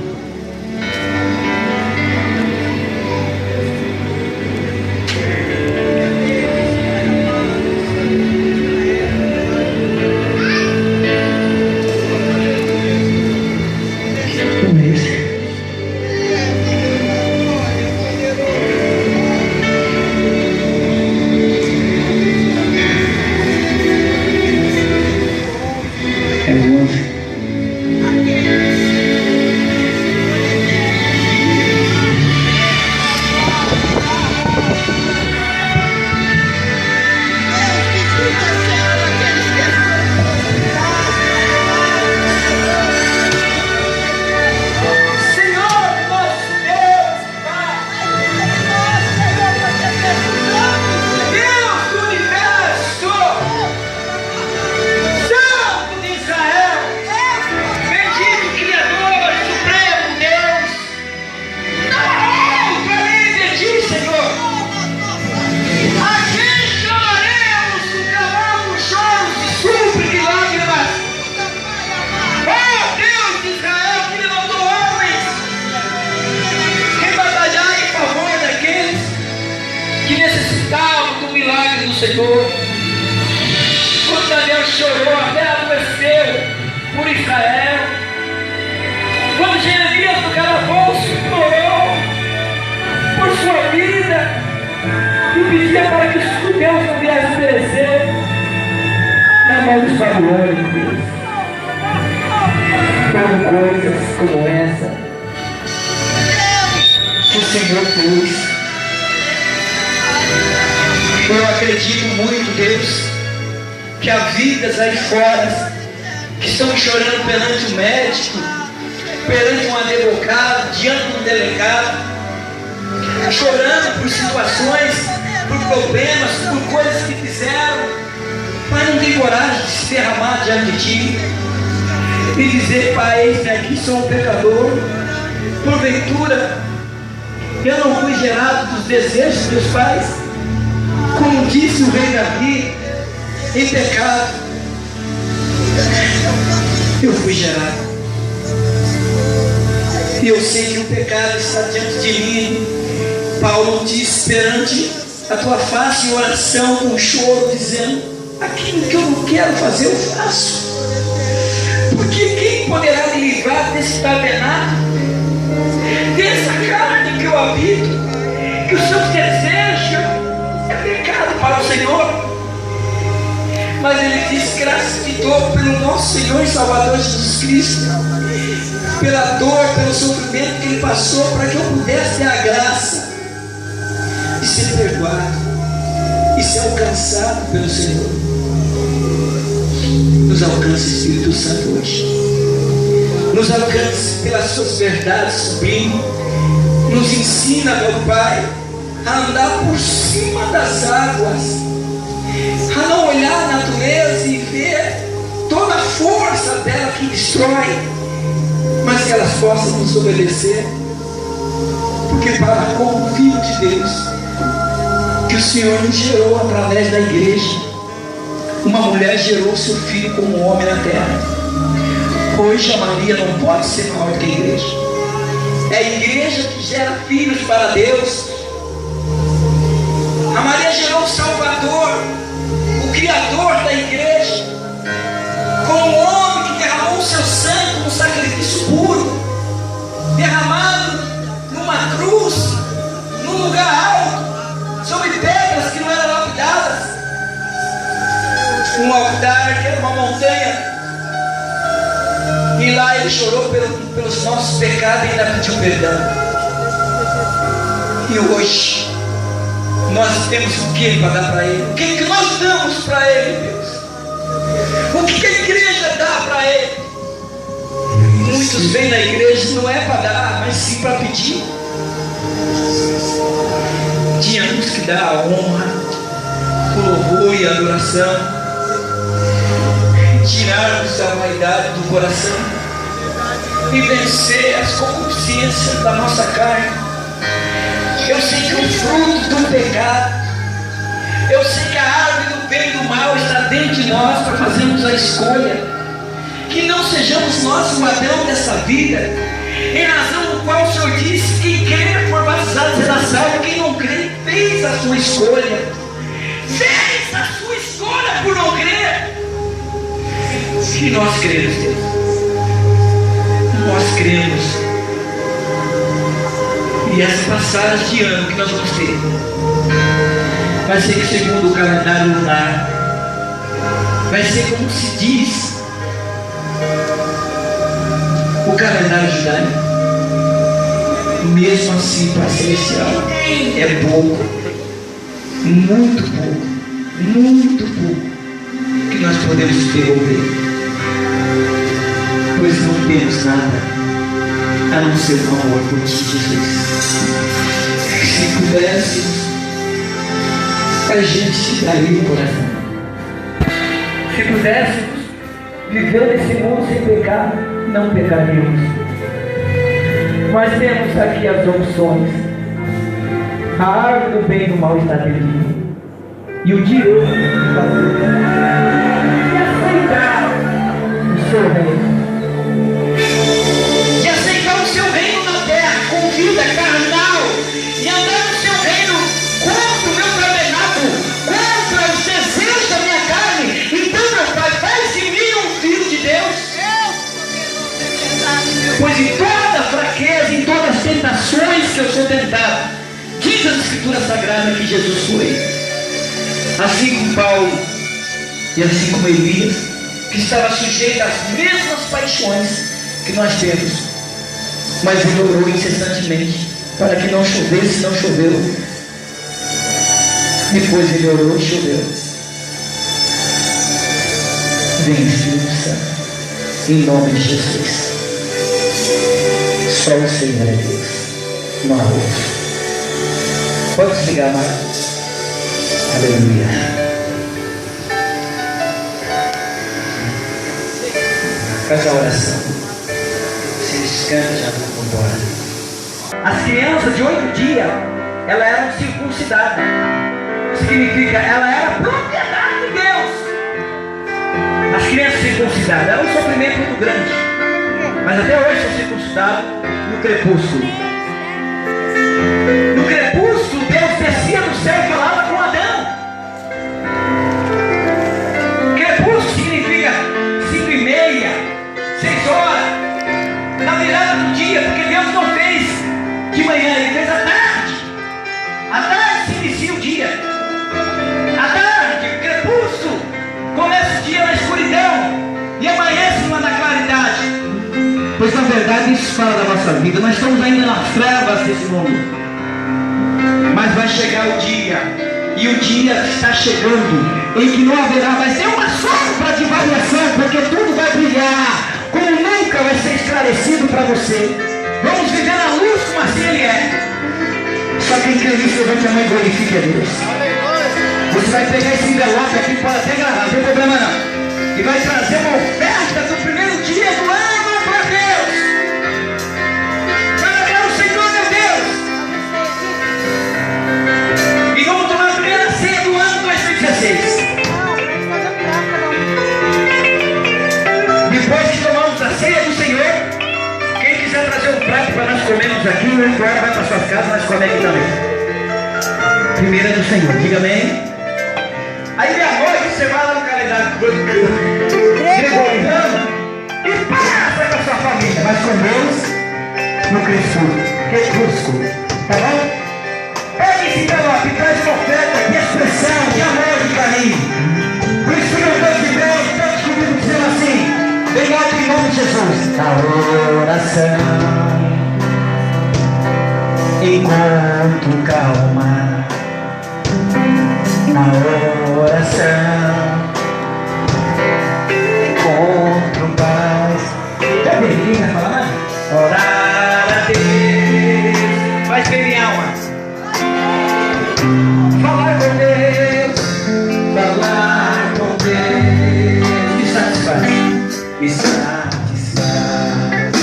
Senhor. Quando Daniel chorou, até adoeceu por Israel. Quando Jeremias no calabouço orou por sua vida e pedia para que os judeus não viessem perecer. Montes Babilônicos, Deus, como coisas como essa que o Senhor fez. Eu acredito muito, Deus, que há vidas aí fora que estão chorando perante o médico, perante um advogado, diante de um delegado, chorando por situações, por problemas, por coisas que fizeram, mas não tem coragem de se derramar diante de Ti e dizer: Pai, eis-me aqui, sou um pecador, porventura eu não fui gerado dos desejos dos meus pais, como disse o rei Davi, em pecado eu fui gerado. E eu sei que o pecado está diante de mim. Paulo disse perante a tua face em oração, com choro, dizendo: aquilo que eu não quero fazer eu faço. Porque quem poderá me livrar desse tabernáculo, dessa carne que eu habito, que os seus desejos é pecado para o Senhor? Mas ele diz: graças te dou pelo nosso Senhor e Salvador Jesus Cristo, pela dor, pelo sofrimento que Ele passou, para que eu pudesse ter a graça de ser perdoado e ser alcançado pelo Senhor. Nos alcance, Espírito Santo, hoje. Nos alcance pelas suas verdades sublimes. Nos ensina, meu Pai, a andar por cima das águas, a não olhar a natureza e ver toda a força dela que destrói, mas que elas possam nos obedecer, porque para como filho de Deus, que o Senhor nos gerou através da igreja, uma mulher gerou seu filho como homem na terra. Hoje a Maria não pode ser maior que a igreja. É a igreja que gera filhos para Deus. A Maria gerou o Salvador, o Criador da igreja, como um homem que derramou o seu sangue como sacrifício puro, derramado numa cruz, num lugar alto, sobre pedras que não eram lapidadas, um altar que era uma montanha, e lá ele chorou pelos nossos pecados e ainda pediu perdão. E hoje nós temos o que para dar para Ele? O que nós damos para Ele, Deus? O que a igreja dá para Ele? Muitos vêm na igreja não é para dar, mas sim para pedir. Tínhamos que dar a honra, o louvor e a adoração, tirarmos a vaidade do coração e vencer as concupiscências da nossa carne. Eu sei que o fruto do pecado, eu sei que a árvore do bem e do mal está dentro de nós para fazermos a escolha, que não sejamos nós o padrão dessa vida, em razão do qual o Senhor disse: quem crê for batizado será salvo, quem não crê fez a sua escolha, fez a sua escolha por não crer. E nós cremos, Deus, nós cremos. E essa passagem de ano que nós vamos ter vai ser segundo o calendário lunar, vai ser como se diz o calendário judaico. Mesmo assim, para celestial é pouco, muito pouco que nós podemos devolver, pois não temos nada a não ser o amor por ti, Jesus. Se pudéssemos, a gente te daria o coração. Se pudéssemos viver nesse mundo sem pecado, não pecaríamos. Mas temos aqui as opções. A árvore do bem e do mal está dentro de mim, e o direito de fazer e aceitar o seu reino. Carnal, e andar no seu reino contra o meu tabernáculo, contra os desejos da minha carne. Então, meu Pai, faz de mim um filho de Deus. Pois em toda fraqueza, em todas as tentações que eu sou tentado, diz a Escritura Sagrada que Jesus foi. Assim como Paulo E assim como Elias, que estava sujeito às mesmas paixões que nós temos, mas ele orou incessantemente para que não chovesse, não choveu. Depois ele orou e choveu. Vem, Espírito Santo, em nome de Jesus. Só o Senhor é Deus, não há outro. Pode desligar, Mara. Aleluia. Faz a oração. Se descansa, já vou embora. As crianças de 8 dias, elas eram circuncidadas. Significa, ela era propriedade de Deus. As crianças circuncidadas eram um sofrimento muito grande, mas até hoje são circuncidados no crepúsculo. No crepúsculo, Deus descia do céu e falava com Adão. Crepúsculo significa 5:30, 6 horas, na virada do dia, porque Deus não fez de manhã, Ele fez à tarde. À tarde se inicia o dia. À tarde, o crepúsculo, começa o dia na escuridão e amanhece na claridade. Pois na verdade isso fala da nossa vida. Nós estamos ainda nas trevas desse mundo, mas vai chegar o dia, e o dia está chegando em que não haverá mais nenhuma sombra de variação, porque tudo vai brilhar como nunca vai ser esclarecido para você. Vamos viver na luz como assim Ele é. Só quem crê nisso, levante a mão e glorifique a Deus. Você vai pegar esse envelope aqui, pode até gravar, não tem problema não, e vai trazer uma oferta do primeiro dia do ano para Deus, para o Senhor, meu Deus. E vamos tomar a primeira ceia do ano 2016. Depois que tomamos a ceia do Senhor, quem quiser trazer um prato para nós comermos aqui, o ritual vai para suas casas, nós comemos aqui também. Primeira do Senhor, diga amém. Aí de noite você vai lá no calendário gregoriano e passa com a sua família, mas com Deus no crepúsculo, tá bom? Pega esse envelope e traz uma oferta de expressão, de amor, de carinho. Por isso que eu estou de Deus, todos comigo dizendo assim, bem alto em nome de Jesus. A oração, encontro calma. Na oração, encontro paz. É bem, fala mais. Orar a Deus faz bem minha alma. Falar com Deus, falar com Deus me satisfaz, me satisfaz.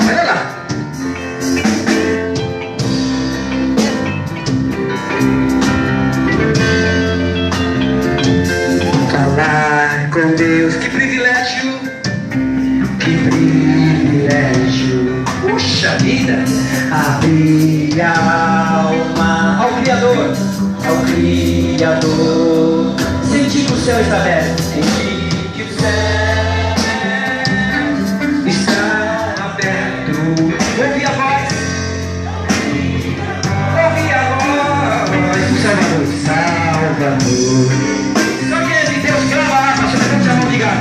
Olha lá. Com Deus, que privilégio, que privilégio. Puxa vida, abrir a alma ao Criador, sentir que o céu está aberto, sentir que o céu está aberto. Ouvir a voz do Salvador. Deus grava a arma, você levanta a mão e diga: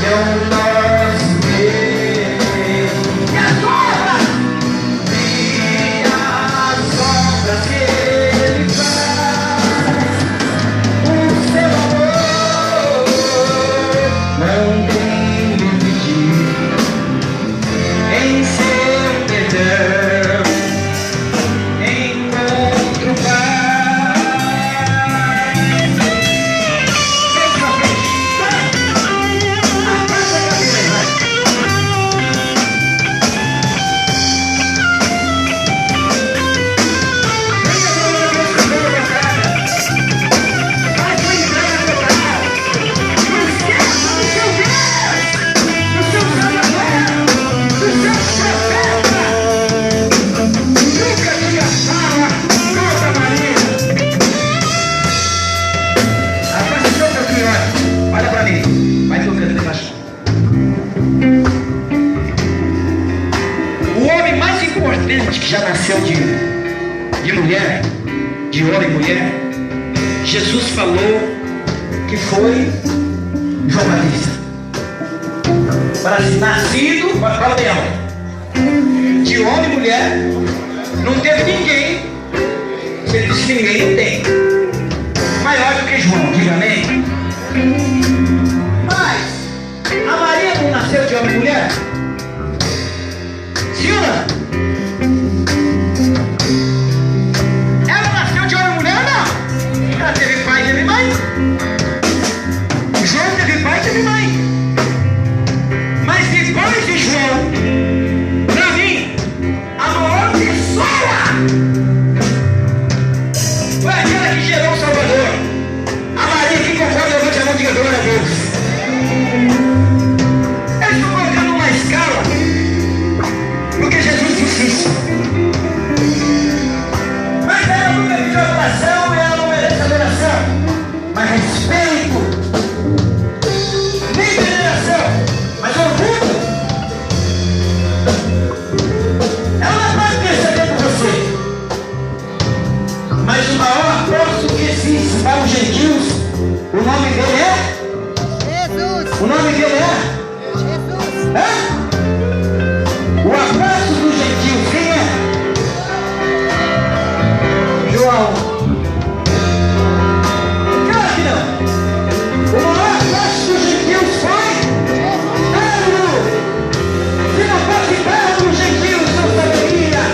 é o nosso Deus. E as obras que Ele faz, o seu amor não tem limite em seu perdão, encontro paz. Que já nasceu de mulher de homem e mulher, Jesus falou que foi João Batista. Para ser nascido, fala bem, amor, de homem e mulher, não teve ninguém, você disse que ninguém não tem, maior do que João, diga amém. Mas a Maria não nasceu de homem e mulher? Sim ou não? Ela nasceu de homem e mulher ou não? Ela teve pai e teve mãe. João teve pai e teve mãe. Mas depois de João, pra mim, a maior pessoa foi aquela que gerou o Salvador. A Maria que concorda, levante a mão e diga glória a Deus. Eu estou colocando uma escala, porque Jesus disse isso. Mas ela nunca pediu adoração e ela não merece adoração. Mas respeito, nem veneração, mas orgulho. Ela não pode perceber por você. Mas o maior apóstolo que existe para os gentios, o nome dele é? Jesus. O nome dele é? Jesus. Hã? O apóstolo dos gentios, quem é? João. Claro que não. O maior apóstolo dos gentios foi Pedro. Se não fosse Pedro, os gentios não saberiam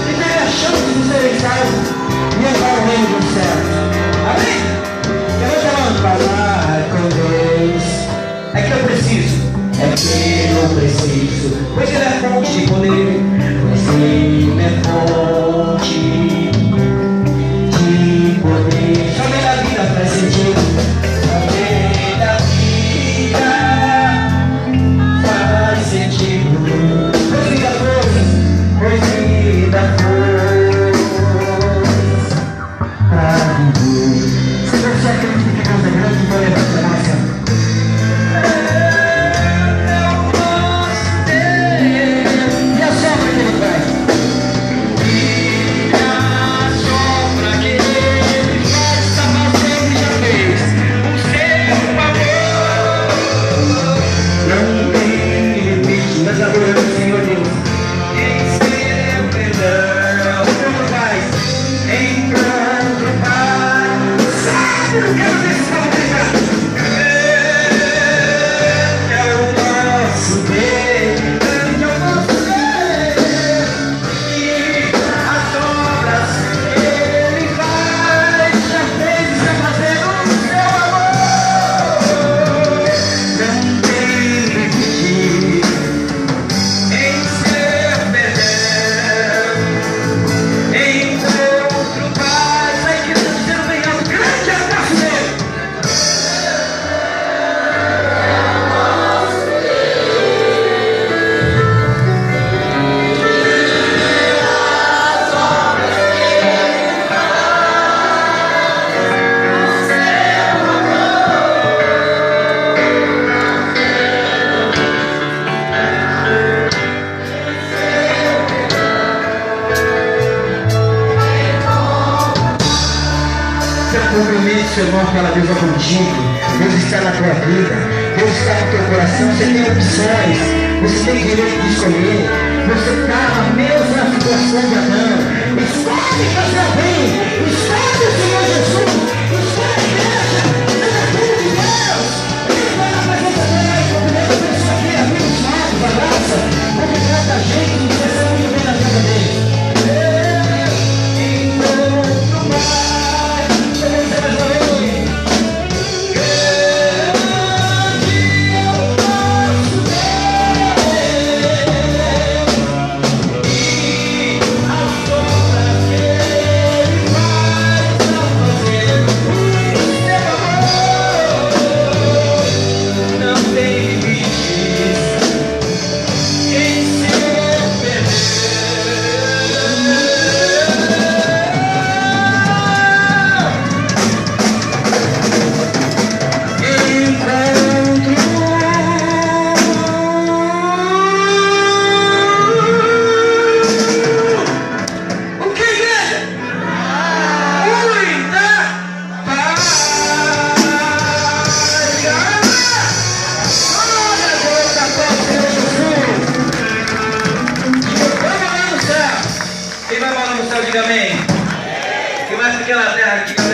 que teria a chance de serem salvos e entrar no reino dos céus. Amém? Levanta a mão, falar com Deus. É que eu preciso. É que eu preciso. Pois ele é fonte de poder. Pois ele é fonte de poder. Só vem da vida faz sentido. Só vem da vida faz sentido. Pois me dá forças. Pois me dá forças pra viver. Se você acredita que Deus é grande, então levanta a mão assim. Seu nome pela Deus é contigo. Deus está na tua vida. Deus está no teu coração. Você tem opções. Você tem direito de escolher. Você está na mesma situação de Adão. Escolhe fazer o bem. Escolhe o Senhor Jesus. Escolhe a igreja. Seja filho de Deus. Ele vai na presença dele. O primeiro pessoa aqui, amigos, matos, abraça. Como trata a gente. Você é muito bem na vida dele. vai morar no céu, diga amém. Quem mais fica na terra, diga